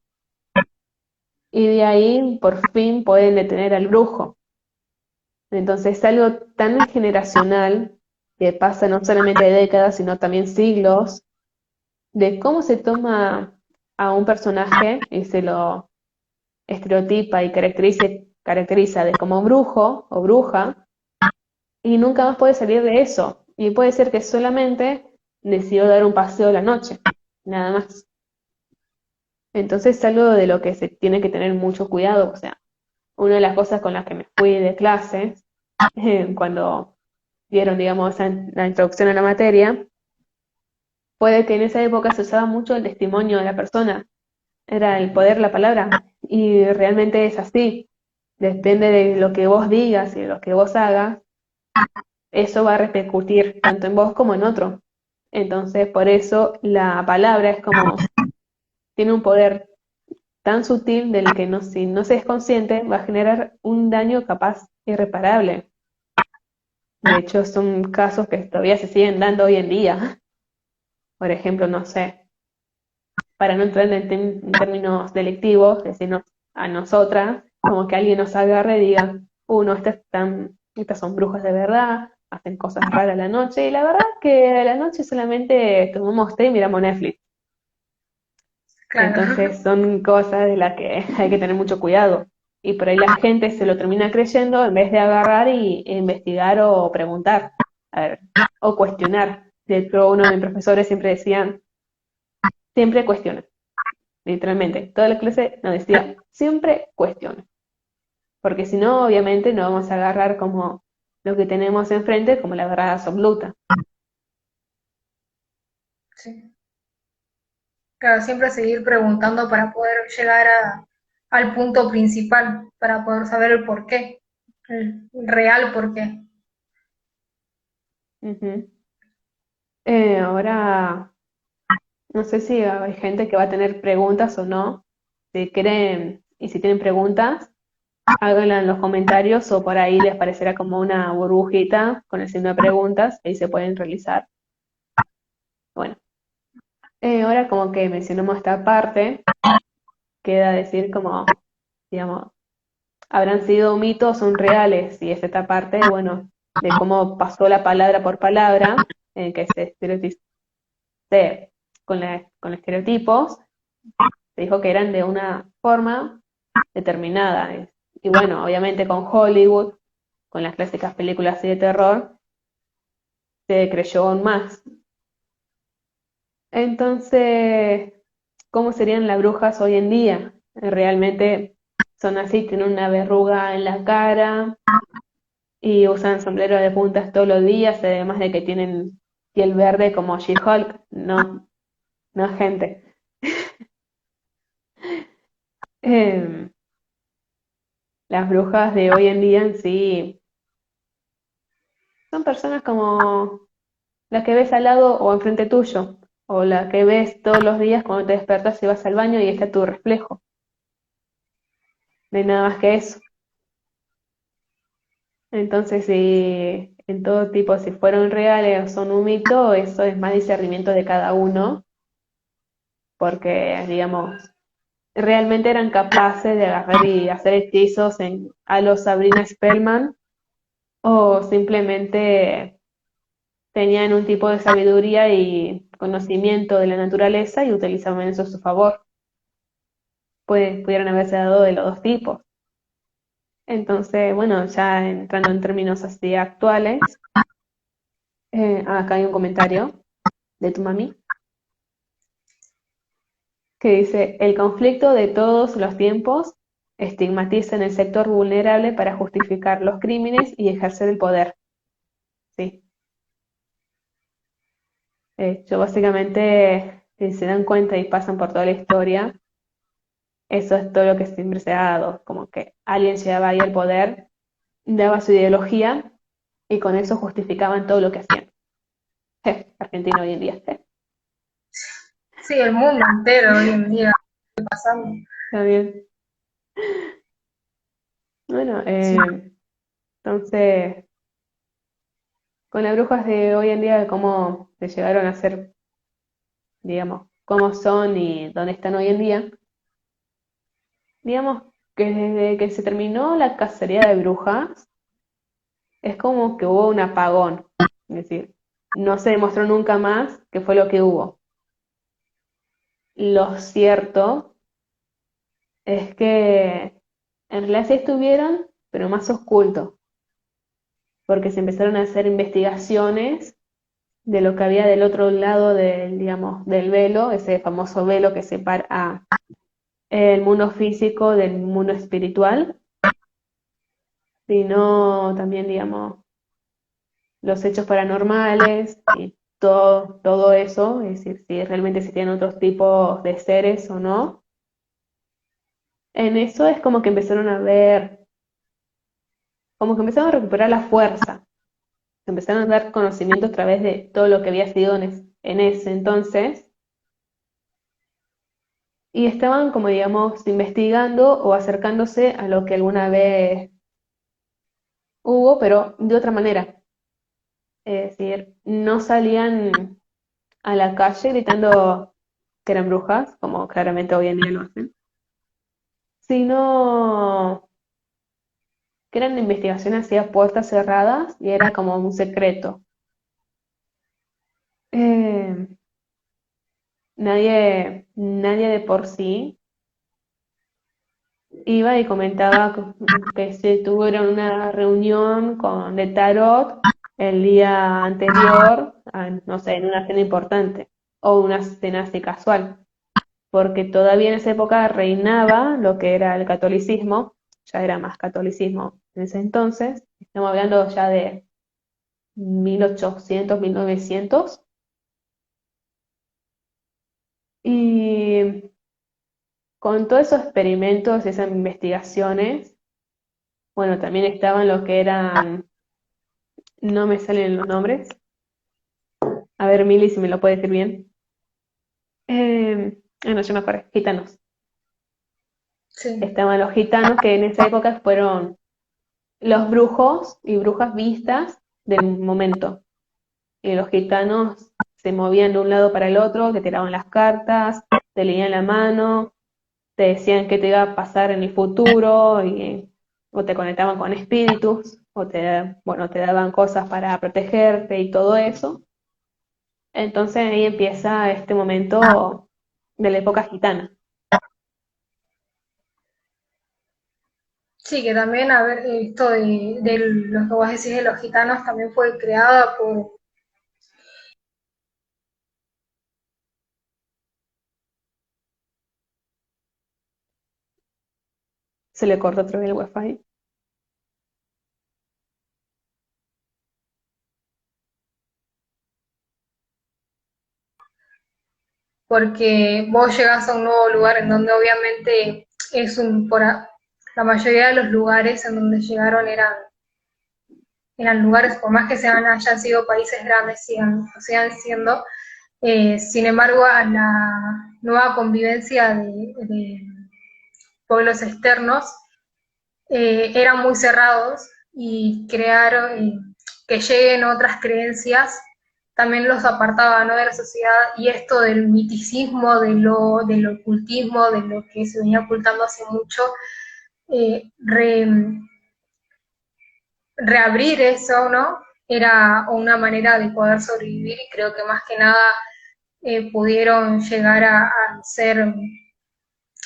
Speaker 1: Y de ahí, por fin, pueden detener al brujo. Entonces, es algo tan generacional que pasa no solamente décadas, sino también siglos, de cómo se toma a un personaje y se lo estereotipa y caracteriza de como brujo o bruja y nunca más puede salir de eso. Y puede ser que solamente decidió dar un paseo a la noche, nada más. Entonces es algo de lo que se tiene que tener mucho cuidado. O sea, una de las cosas con las que me fui de clases, cuando dieron, digamos, la introducción a la materia, fue que en esa época se usaba mucho el testimonio de la persona, era el poder de la palabra, y realmente es así. Depende de lo que vos digas y de lo que vos hagas, eso va a repercutir tanto en vos como en otro. Entonces, por eso la palabra es como, tiene un poder tan sutil del que no, si no se es consciente, va a generar un daño capaz irreparable. De hecho, son casos que todavía se siguen dando hoy en día. Por ejemplo, no sé, para no entrar en términos delictivos, decirnos a nosotras, como que alguien nos agarre y diga, no, estas son brujas de verdad, hacen cosas raras a la noche, y la verdad que a la noche solamente tomamos té y miramos Netflix.
Speaker 2: Claro,
Speaker 1: Entonces son cosas de las que hay que tener mucho cuidado. Y por ahí la gente se lo termina creyendo en vez de agarrar e investigar o preguntar, a ver, o cuestionar. De hecho, uno de mis profesores siempre decía, siempre cuestiona, literalmente. Toda la clase nos decía, siempre cuestiona. Porque si no, obviamente no vamos a agarrar como lo que tenemos enfrente como la verdad absoluta.
Speaker 2: sí. Claro, siempre seguir preguntando para poder llegar al punto principal, para poder saber el porqué, el real porqué.
Speaker 1: Ujú. Ahora, no sé si hay gente que va a tener preguntas o no. Si quieren, y si tienen preguntas, háganla en los comentarios o por ahí les aparecerá como una burbujita con el signo de preguntas, ahí se pueden realizar. Bueno, ahora como que mencionamos esta parte, queda decir como, digamos, habrán sido mitos, son reales, y es esta parte, bueno, de cómo pasó la palabra por palabra, que se con estereotipos, se dijo que eran de una forma determinada. Y bueno, obviamente con Hollywood, con las clásicas películas así de terror, se creyó aún más. Entonces, ¿cómo serían las brujas hoy en día? Realmente son así, tienen una verruga en la cara y usan sombrero de puntas todos los días, además de que tienen piel verde como She-Hulk. No, no, gente. Em, las brujas de hoy en día en sí son personas como la que ves al lado o enfrente tuyo, o la que ves todos los días cuando te despertas y vas al baño y está tu reflejo. No hay nada más que eso. Entonces, si en todo tipo, si fueron reales o son un mito, eso es más discernimiento de cada uno, porque, digamos, realmente eran capaces de agarrar y hacer hechizos a los Sabrina Spellman, o simplemente tenían un tipo de sabiduría y conocimiento de la naturaleza y utilizaban eso a su favor. Pudieron haberse dado de los dos tipos. Entonces, bueno, ya entrando en términos así actuales, acá hay un comentario de tu mami que dice, el conflicto de todos los tiempos estigmatiza en el sector vulnerable para justificar los crímenes y ejercer el poder. Sí. Yo básicamente, si se dan cuenta y pasan por toda la historia, eso es todo lo que siempre se ha dado, como que alguien llegaba ahí al poder, daba su ideología y con eso justificaban todo lo que hacían. Argentina hoy en día.
Speaker 2: Sí, el mundo entero hoy en día está pasando.
Speaker 1: Está bien. Bueno,
Speaker 2: Sí,
Speaker 1: entonces, con las brujas de hoy en día, cómo se llegaron a ser, digamos, cómo son y dónde están hoy en día, digamos que desde que se terminó la cacería de brujas, es como que hubo un apagón. Es decir, no se demostró nunca más qué fue lo que hubo. lo cierto es que en realidad sí estuvieron, pero más ocultos, porque se empezaron a hacer investigaciones de lo que había del otro lado del, digamos, del velo, ese famoso velo que separa el mundo físico del mundo espiritual, sino también, digamos, los hechos paranormales y todo eso, es decir, si realmente existían otros tipos de seres o no. En eso es como que empezaron a ver, como que empezaron a recuperar la fuerza, empezaron a dar conocimiento a través de todo lo que había sido en ese entonces, y estaban como digamos investigando o acercándose a lo que alguna vez hubo, pero de otra manera. Es decir, no salían a la calle gritando que eran brujas, como claramente hoy en día lo hacen, sino que eran investigaciones hacia puertas cerradas y era como un secreto. Eh, nadie de por sí iba y comentaba que se tuvieron una reunión de tarot el día anterior, no sé, en una cena importante o una cena así casual, porque todavía en esa época reinaba lo que era el catolicismo, ya era más catolicismo en ese entonces, estamos hablando ya de 1800, 1900, y con todos esos experimentos, esas investigaciones, bueno, también estaban los que eran, no me salen los nombres, a ver, Mili, si me lo puede decir bien. No, yo me acuerdo, gitanos.
Speaker 2: Sí.
Speaker 1: Estaban los gitanos que en esa época fueron los brujos y brujas vistas del momento. Y los gitanos se movían de un lado para el otro, te tiraban las cartas, te leían la mano, te decían qué te iba a pasar en el futuro, o te conectaban con espíritus, bueno, te daban cosas para protegerte y todo eso. Entonces ahí empieza este momento de la época gitana.
Speaker 2: Sí, que también, a ver, esto de lo que vos decís de los gitanos también fue creada por,
Speaker 1: Se le corta otra vez el wifi.
Speaker 2: porque vos llegás a un nuevo lugar en donde obviamente la mayoría de los lugares en donde llegaron eran lugares, por más que hayan sido países grandes, sigan siendo, sin embargo, a la nueva convivencia de pueblos externos, eran muy cerrados y crear que lleguen otras creencias también los apartaba, ¿no?, de la sociedad, y esto del miticismo, del ocultismo, de lo que se venía ocultando hace mucho, eh, re, reabrir eso, ¿no? Era una manera de poder sobrevivir, y creo que más que nada pudieron llegar a ser,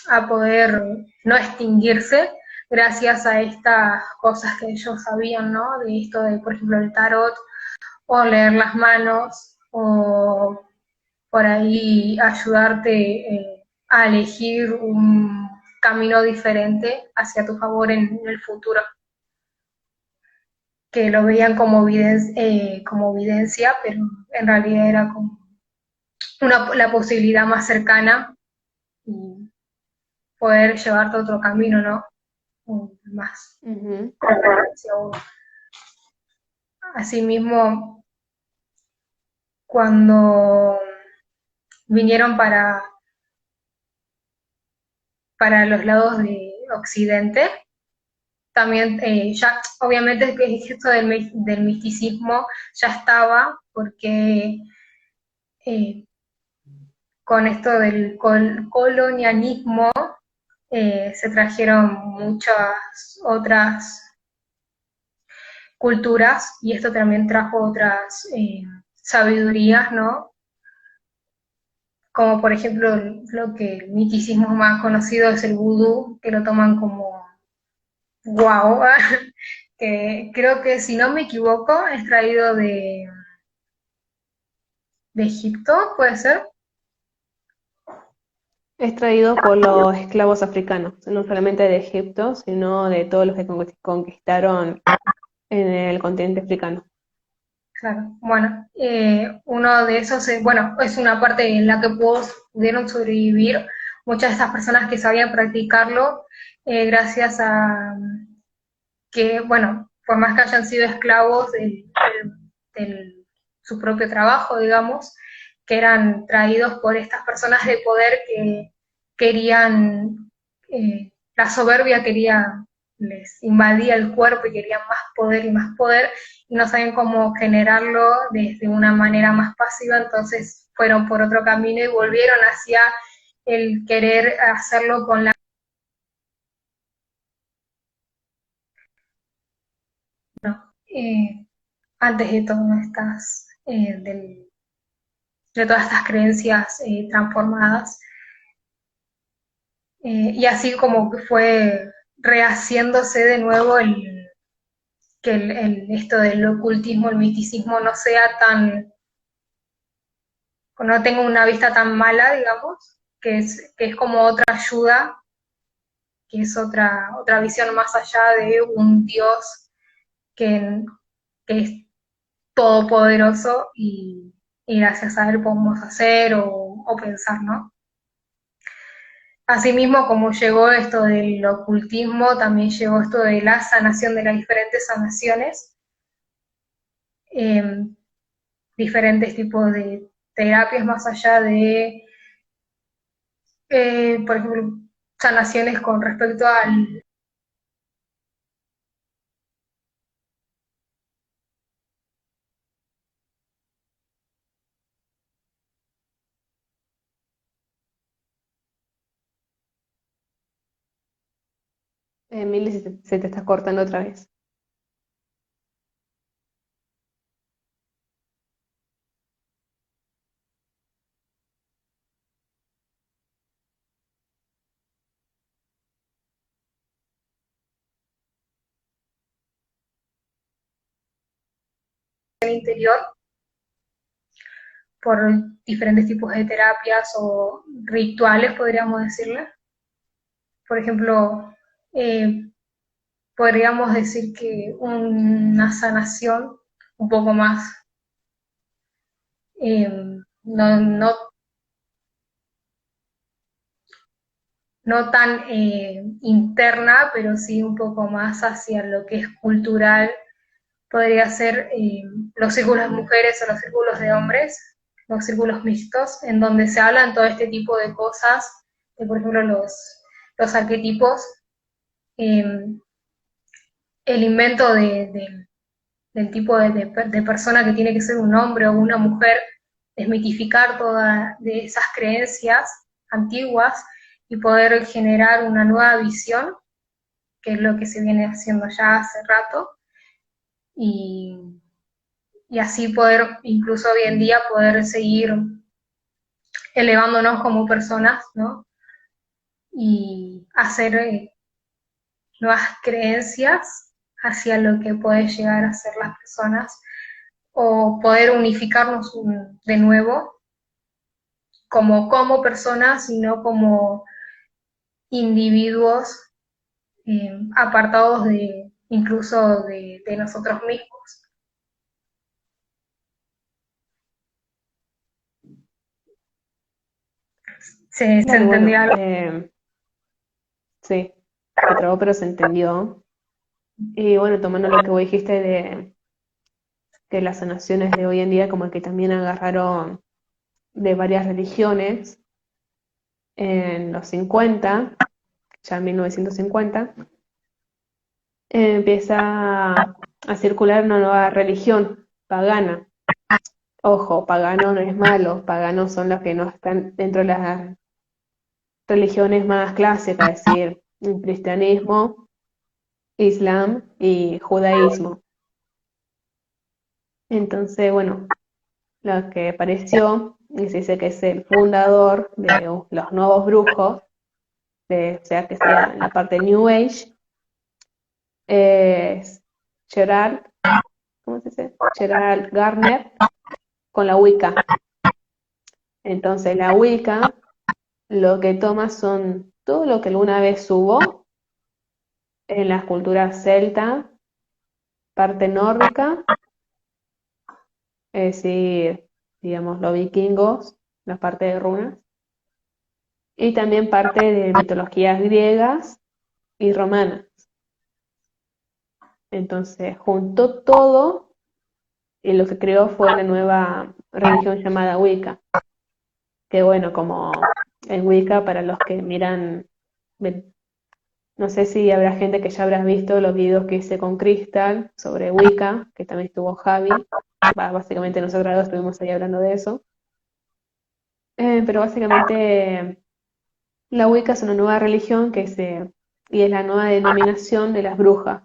Speaker 2: a poder no extinguirse gracias a estas cosas que ellos sabían, ¿no? De esto de, por ejemplo, el tarot, o leer las manos, o por ahí ayudarte a elegir un camino diferente hacia tu favor en el futuro, que lo veían como evidencia, pero en realidad era como la posibilidad más cercana y poder llevarte a otro camino, ¿no? Más.
Speaker 1: Ujú.
Speaker 2: Asimismo, cuando vinieron para los lados de Occidente, también ya, obviamente que esto del misticismo ya estaba, porque eh, con esto del colonialismo se trajeron muchas otras culturas, y esto también trajo otras sabidurías, ¿no? como por ejemplo lo que el misticismo más conocido es el vudú, que lo toman como wow, que creo que si no me equivoco es traído de Egipto, ¿puede ser?
Speaker 1: Es traído por los esclavos africanos, no solamente de Egipto, sino de todos los que conquistaron en el continente africano.
Speaker 2: Claro, bueno, uno de esos, bueno, es una parte en la que pudieron sobrevivir muchas de estas personas que sabían practicarlo, gracias a que, bueno, por más que hayan sido esclavos del- su propio trabajo, digamos, que eran traídos por estas personas de poder que querían, la soberbia quería, les invadía el cuerpo y querían más poder, y no sabían cómo generarlo desde una manera más pasiva, entonces fueron por otro camino y volvieron hacia el querer hacerlo con la... No, antes de todas estas, de todas estas creencias transformadas. Y así como que fue rehaciéndose de nuevo que esto del ocultismo, el misticismo no sea tan, no tenga una vista tan mala, digamos, que es como otra ayuda, que es otra visión más allá de un Dios que, que es todopoderoso y gracias a él podemos hacer o pensar, ¿no? Asimismo, como llegó esto del ocultismo, también llegó esto de la sanación, de las diferentes sanaciones, eh, diferentes tipos de terapias más allá de, por ejemplo, sanaciones con respecto al...
Speaker 1: Mili, se te está cortando otra vez.
Speaker 2: interior por diferentes tipos de terapias o rituales, podríamos decirle. Por ejemplo, eh, podríamos decir que una sanación un poco más, eh, no no tan interna, pero sí un poco más hacia lo que es cultural, podría ser los círculos de mujeres o los círculos de hombres, los círculos mixtos, en donde se hablan todo este tipo de cosas, de, por ejemplo, los arquetipos, eh, el invento del tipo de persona que tiene que ser un hombre o una mujer, desmitificar todas de esas creencias antiguas y poder generar una nueva visión, que es lo que se viene haciendo ya hace rato, y, y así poder, incluso hoy en día, poder seguir elevándonos como personas, ¿no? Y hacer nuevas creencias hacia lo que puede llegar a ser las personas, o poder unificarnos de nuevo como personas y no como individuos apartados de incluso de nosotros mismos. Se
Speaker 1: Claro, bueno,
Speaker 2: entendía algo.
Speaker 1: sí, se trabó, pero se entendió. Y bueno, tomando lo que vos dijiste de que las sanaciones de hoy en día como que también agarraron de varias religiones en los 50, ya en 1950, empieza a circular una nueva religión pagana. Ojo, pagano no es malo, paganos son los que no están dentro de las religiones más clásicas, es decir, el cristianismo, islam y judaísmo. Entonces, bueno, lo que apareció, y se dice que es el fundador de los nuevos brujos, o sea, que sería la parte New Age, es Gerard, ¿cómo se dice? Gerard Garner con la Wicca. Entonces, la Wicca lo que toma son todo lo que alguna vez hubo en las culturas celta, parte nórdica, es decir, digamos, los vikingos, la parte de runas, y también parte de mitologías griegas y romanas. Entonces, juntó todo y lo que creó fue la nueva religión llamada Wicca, que bueno, como en Wicca, para los que miran, no sé si habrá gente que ya habrás visto los videos que hice con Crystal sobre Wicca, que también estuvo Javi, básicamente nosotros dos estuvimos ahí hablando de eso. Pero básicamente la Wicca es una nueva religión y es la nueva denominación de las brujas.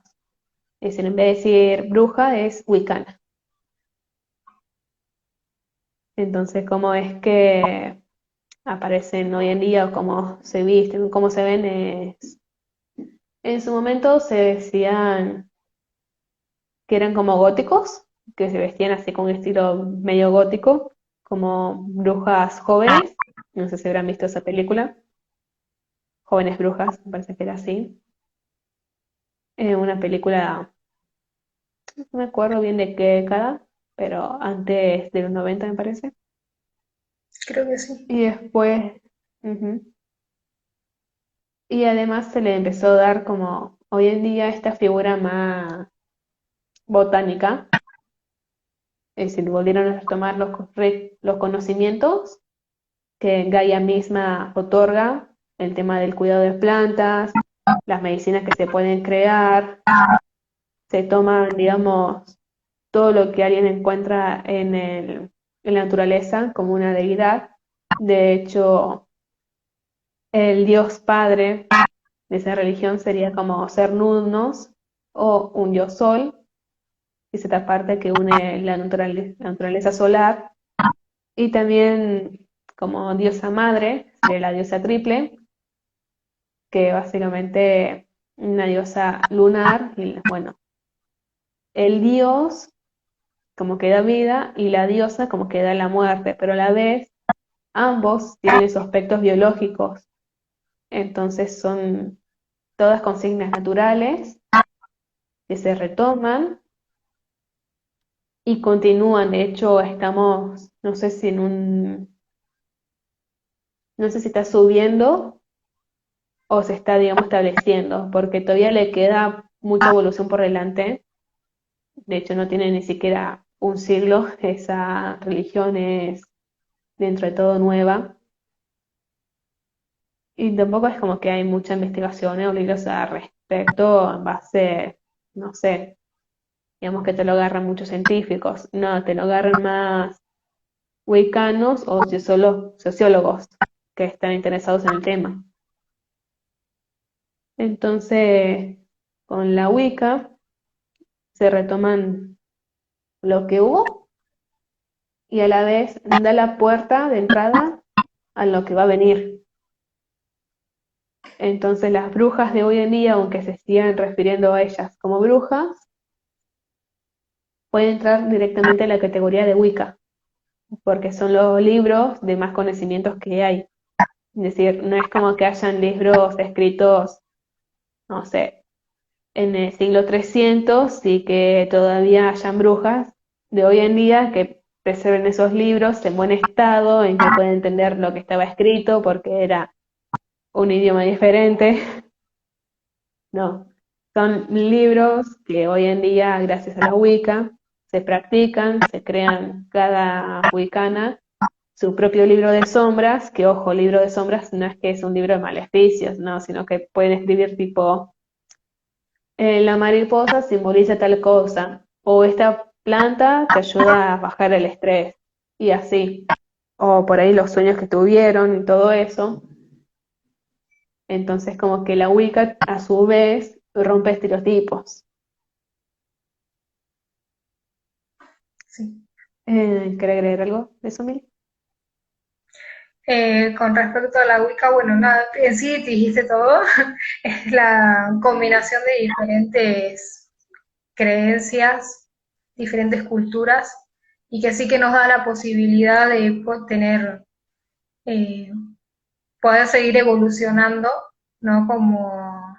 Speaker 1: Es decir, en vez de decir bruja, es wicana. Entonces, ¿cómo es que aparecen hoy en día o cómo se visten, cómo se ven? En su momento se decían que eran como góticos, que se vestían así con un estilo medio gótico, como brujas jóvenes. No sé si habrán visto esa película. Jóvenes brujas, me parece que era así. Una película, no me acuerdo bien de qué década, pero antes de los 90 me parece.
Speaker 2: Creo que sí.
Speaker 1: Y después, ujú. Y además se le empezó a dar como hoy en día esta figura más botánica, es decir, volvieron a retomar los conocimientos que Gaia misma otorga, el tema del cuidado de plantas, las medicinas que se pueden crear, se toman, digamos, todo lo que alguien encuentra en la naturaleza como una deidad. De hecho, el dios padre de esa religión sería como Cernunnos o un dios sol, que es esta parte que une la naturaleza solar, y también como diosa madre, sería la diosa triple, que básicamente una diosa lunar, y bueno, el dios como que da vida y la diosa como que da la muerte, pero a la vez ambos tienen esos aspectos biológicos, entonces son todas consignas naturales que se retoman y continúan. De hecho, estamos, no sé si no sé si está subiendo o se está, digamos, estableciendo, porque todavía le queda mucha evolución por delante. De hecho, no tiene ni siquiera un siglo, esa religión es dentro de todo nueva. Y tampoco es como que hay mucha investigación o libros al respecto en base, no sé, digamos que te lo agarran muchos científicos, no, te lo agarran más wiccanos o sociólogos que están interesados en el tema. Entonces, con la Wicca se retoman lo que hubo y a la vez da la puerta de entrada a lo que va a venir. Entonces las brujas de hoy en día, aunque se sigan refiriendo a ellas como brujas, pueden entrar directamente a la categoría de Wicca, porque son los libros de más conocimientos que hay. Es decir, no es como que hayan libros escritos, no sé, en el siglo 300 y que todavía hayan brujas de hoy en día que preserven esos libros en buen estado, en que pueden entender lo que estaba escrito porque era un idioma diferente. No, son libros que hoy en día, gracias a la Wicca, se practican, se crean cada wicana su propio libro de sombras, que ojo, libro de sombras no es que es un libro de maleficios, no, sino que pueden escribir tipo, la mariposa simboliza tal cosa, o esta planta te ayuda a bajar el estrés, y así, o por ahí los sueños que tuvieron y todo eso. Entonces, como que la Wicca a su vez rompe estereotipos.
Speaker 2: Sí.
Speaker 1: ¿Querés agregar algo de eso, Mil?
Speaker 2: Con respecto a la Wicca, bueno, nada, en sí te dijiste todo, es la combinación de diferentes creencias, diferentes culturas, y que sí que nos da la posibilidad de tener, eh, poder seguir evolucionando, ¿no? Como,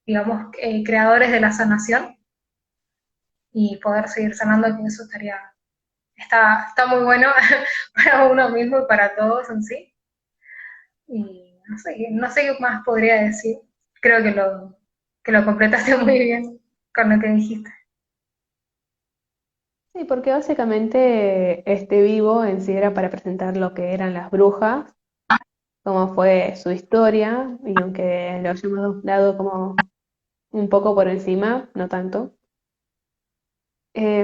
Speaker 2: digamos, creadores de la sanación y poder seguir sanando, que eso está muy bueno para uno mismo y para todos en sí. Y no sé qué más podría decir. Creo que lo completaste muy bien con lo que dijiste.
Speaker 1: Sí, porque básicamente este vivo en sí era para presentar lo que eran las brujas, cómo fue su historia, y aunque lo hayamos dado como un poco por encima, no tanto,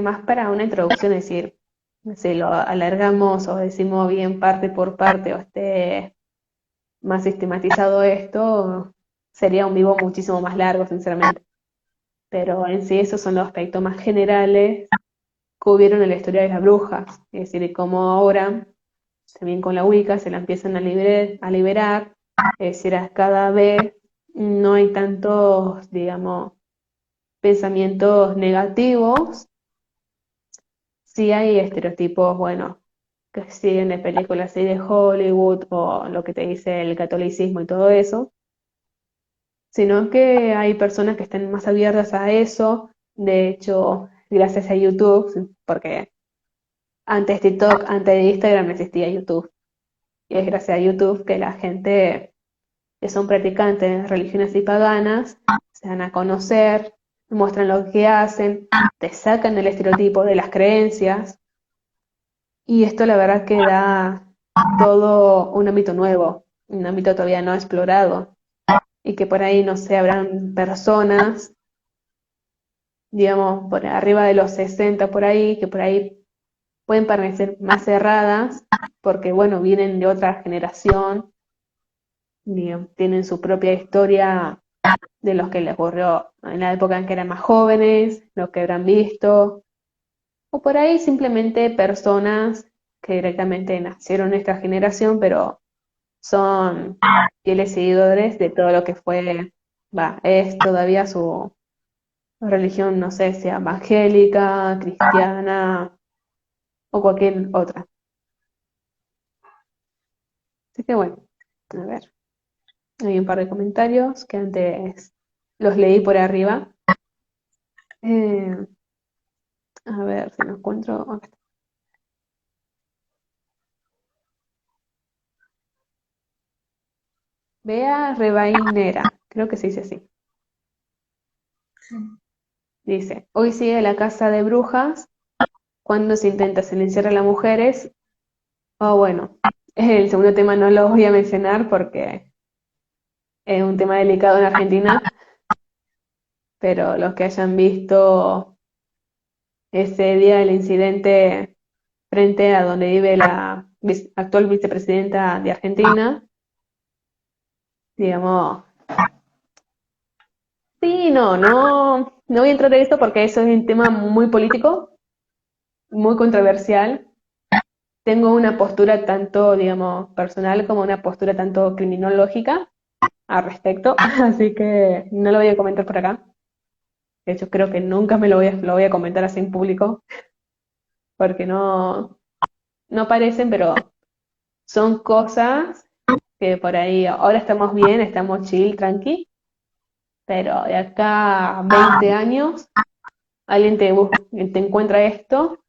Speaker 1: más para una introducción, es decir, si lo alargamos o decimos bien parte por parte o esté más sistematizado esto, sería un vivo muchísimo más largo, sinceramente. Pero en sí esos son los aspectos más generales que hubieron en la historia de las brujas, es decir, cómo ahora, también con la Wicca, se la empiezan a liberar, es decir, cada vez no hay tantos, digamos, pensamientos negativos. Sí hay estereotipos, bueno, que siguen de películas así de Hollywood o lo que te dice el catolicismo y todo eso, sino que hay personas que están más abiertas a eso. De hecho, gracias a YouTube, porque antes TikTok, antes de Instagram no existía YouTube. Y es gracias a YouTube que la gente que son practicantes de religiones y paganas se dan a conocer, muestran lo que hacen, te sacan del estereotipo de las creencias. Y esto la verdad que da todo un ámbito nuevo, un ámbito todavía no explorado, y que por ahí, no sé, habrán personas, digamos, por arriba de los 60 por ahí, que por ahí pueden parecer más cerradas, porque bueno, vienen de otra generación, digamos, tienen su propia historia de los que les ocurrió en la época en que eran más jóvenes, lo que habrán visto, o por ahí simplemente personas que directamente nacieron en esta generación, pero son fieles seguidores de todo lo que fue, es todavía su religión, no sé, sea evangélica, cristiana o cualquier otra. Así que bueno, a ver, hay un par de comentarios que antes los leí por arriba. Eh, a ver si lo encuentro. Acá está. Bea Rebainera, creo que se dice así.
Speaker 2: Sí.
Speaker 1: Dice, hoy sigue la casa de brujas cuando se intenta silenciar a las mujeres. Oh, bueno, el segundo tema no lo voy a mencionar porque es un tema delicado en Argentina, pero los que hayan visto ese día del incidente frente a donde vive la actual vicepresidenta de Argentina, digamos, sí, no voy a entrar en esto porque eso es un tema muy político, muy controversial. Tengo una postura tanto, digamos, personal como una postura tanto criminológica al respecto, así que no lo voy a comentar por acá. De hecho, creo que nunca lo voy a comentar así en público, porque no parecen, pero son cosas que por ahí ahora estamos bien, estamos chill, tranqui, pero de acá a 20 años alguien te encuentra esto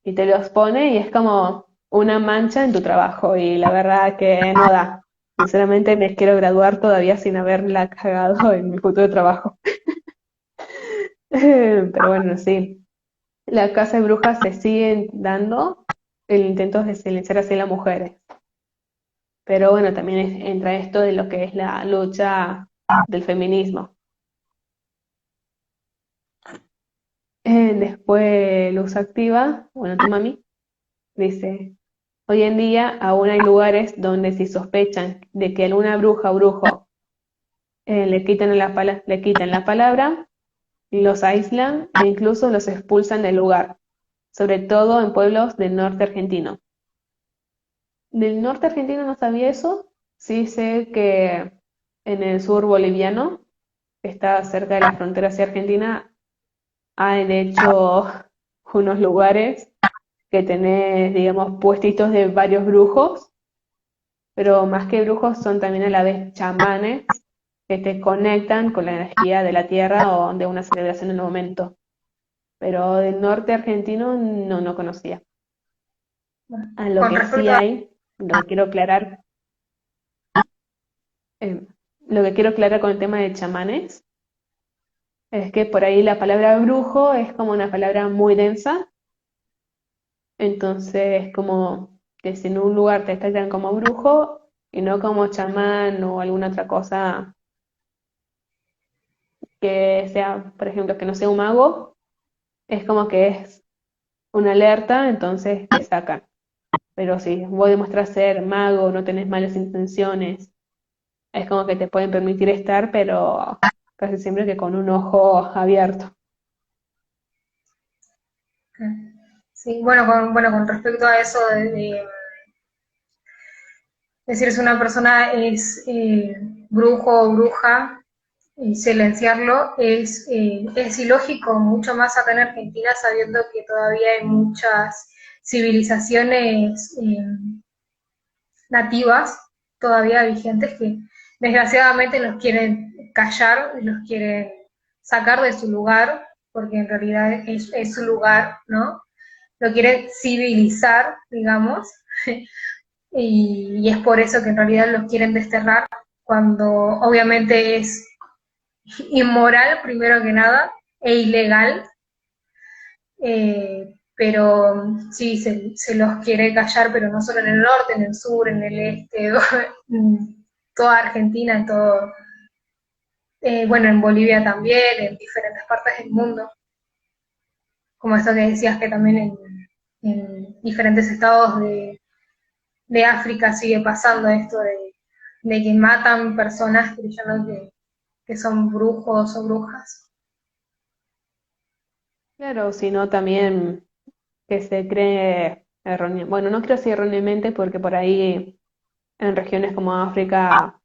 Speaker 1: y te lo expone y es como una mancha en tu trabajo y la verdad que no da. Sinceramente me quiero graduar todavía sin haberla cagado en mi futuro trabajo. Pero bueno, sí. La casa de brujas se siguen dando el intento de silenciar así a las mujeres. Pero bueno, también entra esto de lo que es la lucha del feminismo. Después, Luz Activa, bueno, tu mami, dice, hoy en día aún hay lugares donde si sospechan de que alguna bruja o brujo le quitan la palabra, los aíslan e incluso los expulsan del lugar. sobre todo en pueblos del norte argentino. Del norte argentino no sabía eso, sí sé que en el sur boliviano, que está cerca de la frontera hacia Argentina, hay de hecho unos lugares que tenés, digamos, puestitos de varios brujos, pero más que brujos son también a la vez chamanes que te conectan con la energía de la tierra o de una celebración en el momento. Pero del norte argentino no conocía.
Speaker 2: Bueno,
Speaker 1: A lo
Speaker 2: con
Speaker 1: que sí
Speaker 2: respecto a...
Speaker 1: hay, lo que quiero aclarar, eh, lo que quiero aclarar con el tema de chamanes, es que por ahí la palabra brujo es como una palabra muy densa, entonces como que si en un lugar te tratan como brujo y no como chamán o alguna otra cosa que sea, por ejemplo, que no sea un mago, es como que es una alerta, entonces te sacan. Pero si vos demostrás ser mago, no tenés malas intenciones, es como que te pueden permitir estar, pero casi siempre que con un ojo abierto.
Speaker 2: Sí, bueno, con respecto a eso de decir si una persona es brujo o bruja y silenciarlo es ilógico, mucho más acá en Argentina, sabiendo que todavía hay muchas civilizaciones nativas todavía vigentes que desgraciadamente los quieren callar, los quieren sacar de su lugar, porque en realidad es su lugar, ¿no? Lo quieren civilizar, digamos, y es por eso que en realidad los quieren desterrar, cuando obviamente es inmoral primero que nada e ilegal, pero sí se los quiere callar, pero no solo en el norte, en el sur, en el este, en toda Argentina, en todo, bueno, en Bolivia también, en diferentes partes del mundo, como esto que decías que también en diferentes estados de África sigue pasando esto de que matan personas creyendo que son brujos o brujas.
Speaker 1: Claro, sino también que se cree erróneamente, bueno, no creo si erróneamente porque por ahí en regiones como África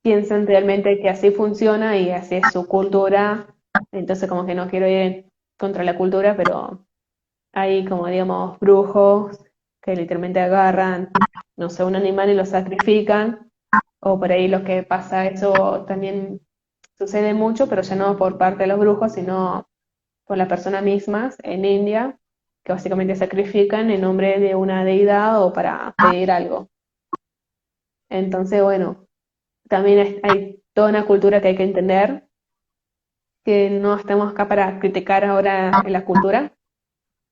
Speaker 1: piensan realmente que así funciona y así es su cultura, entonces como que no quiero ir contra la cultura, pero hay como digamos brujos que literalmente agarran, no sé, un animal y lo sacrifican, o por ahí lo que pasa, eso también sucede mucho, pero ya no por parte de los brujos, sino por las personas mismas en India, que básicamente sacrifican en nombre de una deidad o para pedir algo. Entonces, bueno, también hay toda una cultura que hay que entender, que no estamos acá para criticar ahora en la cultura,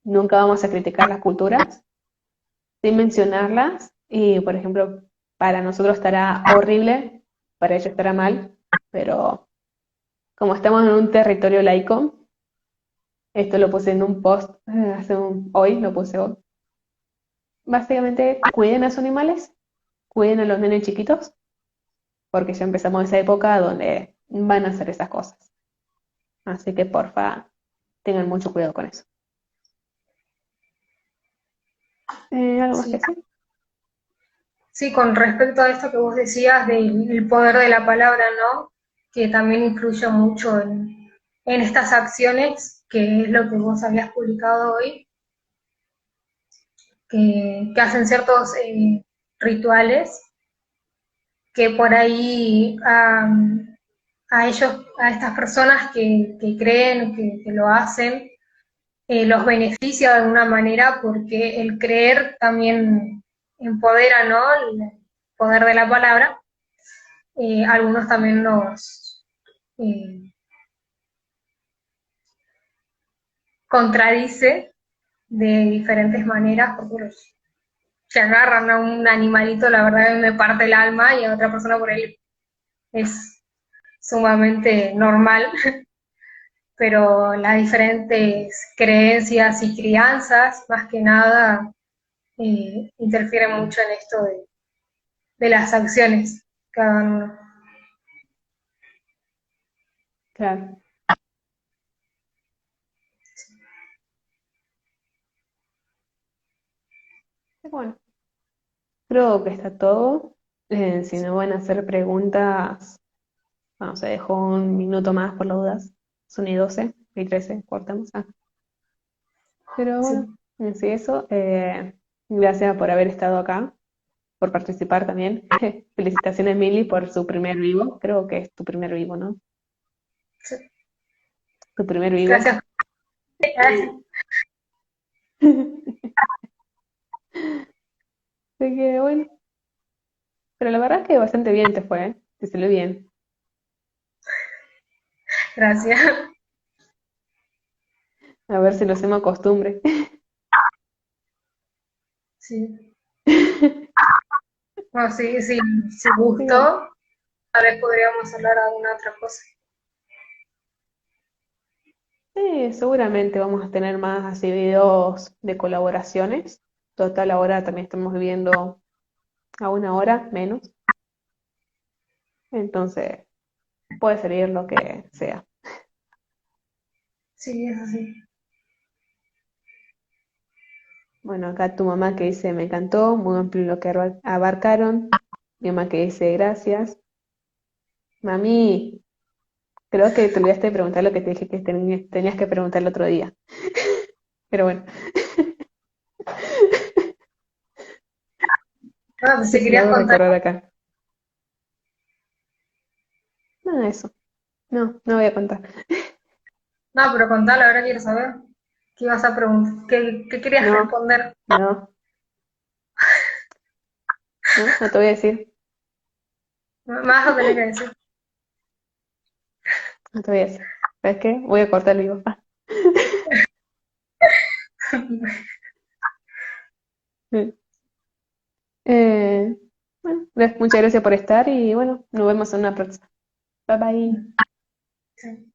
Speaker 1: nunca vamos a criticar las culturas, sin mencionarlas, y por ejemplo, para nosotros estará horrible, para ellos estará mal, pero como estamos en un territorio laico, esto lo puse en un post hoy, lo puse hoy. Básicamente, cuiden a sus animales, cuiden a los nenes chiquitos, porque ya empezamos esa época donde van a hacer esas cosas. Así que porfa, tengan mucho cuidado con eso. ¿Algo más que
Speaker 2: Sí,
Speaker 1: decir?
Speaker 2: sí, con respecto a esto que vos decías del poder de la palabra, ¿no? Que también influye mucho en estas acciones, que es lo que vos habías publicado hoy, que hacen ciertos rituales que por ahí a ellos, a estas personas que creen, que lo hacen, los beneficia de alguna manera porque el creer también empodera, ¿no? El poder de la palabra. Algunos también nos contradice de diferentes maneras, porque se agarran a un animalito, la verdad que me parte el alma, y a otra persona por ahí es sumamente normal, pero las diferentes creencias y crianzas, más que nada, interfieren mucho en esto de las acciones cada uno.
Speaker 1: Claro. Bueno, creo que está todo. Si no van a hacer preguntas, bueno, se dejó un minuto más por las dudas. Son y 12 y 13, cortamos. Pero bueno,
Speaker 2: Sí,
Speaker 1: en sí eso. Gracias por haber estado acá, por participar también. Felicitaciones, Mili, por su primer vivo. Creo que es tu primer vivo, ¿no?
Speaker 2: sí.
Speaker 1: Tu primer vivo.
Speaker 2: Gracias.
Speaker 1: Así que bueno, pero la verdad es que bastante bien te fue, ¿eh? Te salió bien.
Speaker 2: Gracias.
Speaker 1: A ver si lo hacemos costumbre.
Speaker 2: Sí. Bueno, sí, sí, si
Speaker 1: Sí, bueno.
Speaker 2: gustó, tal vez podríamos hablar de alguna otra cosa.
Speaker 1: Sí, seguramente vamos a tener más así videos de colaboraciones. Total, ahora también estamos viviendo a una hora menos, entonces puede salir lo que sea.
Speaker 2: Sí, es así.
Speaker 1: Bueno, acá tu mamá que dice me encantó, muy amplio lo que abarcaron. Mi mamá que dice gracias. Mami, creo que te olvidaste de preguntar lo que te dije que tenías que preguntar el otro día. Pero bueno,
Speaker 2: Ah,
Speaker 1: no
Speaker 2: pues
Speaker 1: sé
Speaker 2: si
Speaker 1: si lo
Speaker 2: querías
Speaker 1: hago
Speaker 2: contar.
Speaker 1: recordar acá. Nada de eso. No, no voy a contar.
Speaker 2: No, pero contalo, ahora quiero saber. ¿Qué ibas a preguntar? ¿Qué querías
Speaker 1: No,
Speaker 2: responder?
Speaker 1: no, no te voy a decir.
Speaker 2: Me vas a tener que decir.
Speaker 1: No te voy a decir. ¿Sabes qué? Voy a cortar el vivo. Eh, bueno, muchas gracias por estar y bueno, nos vemos en una próxima. Bye bye.
Speaker 2: Sí.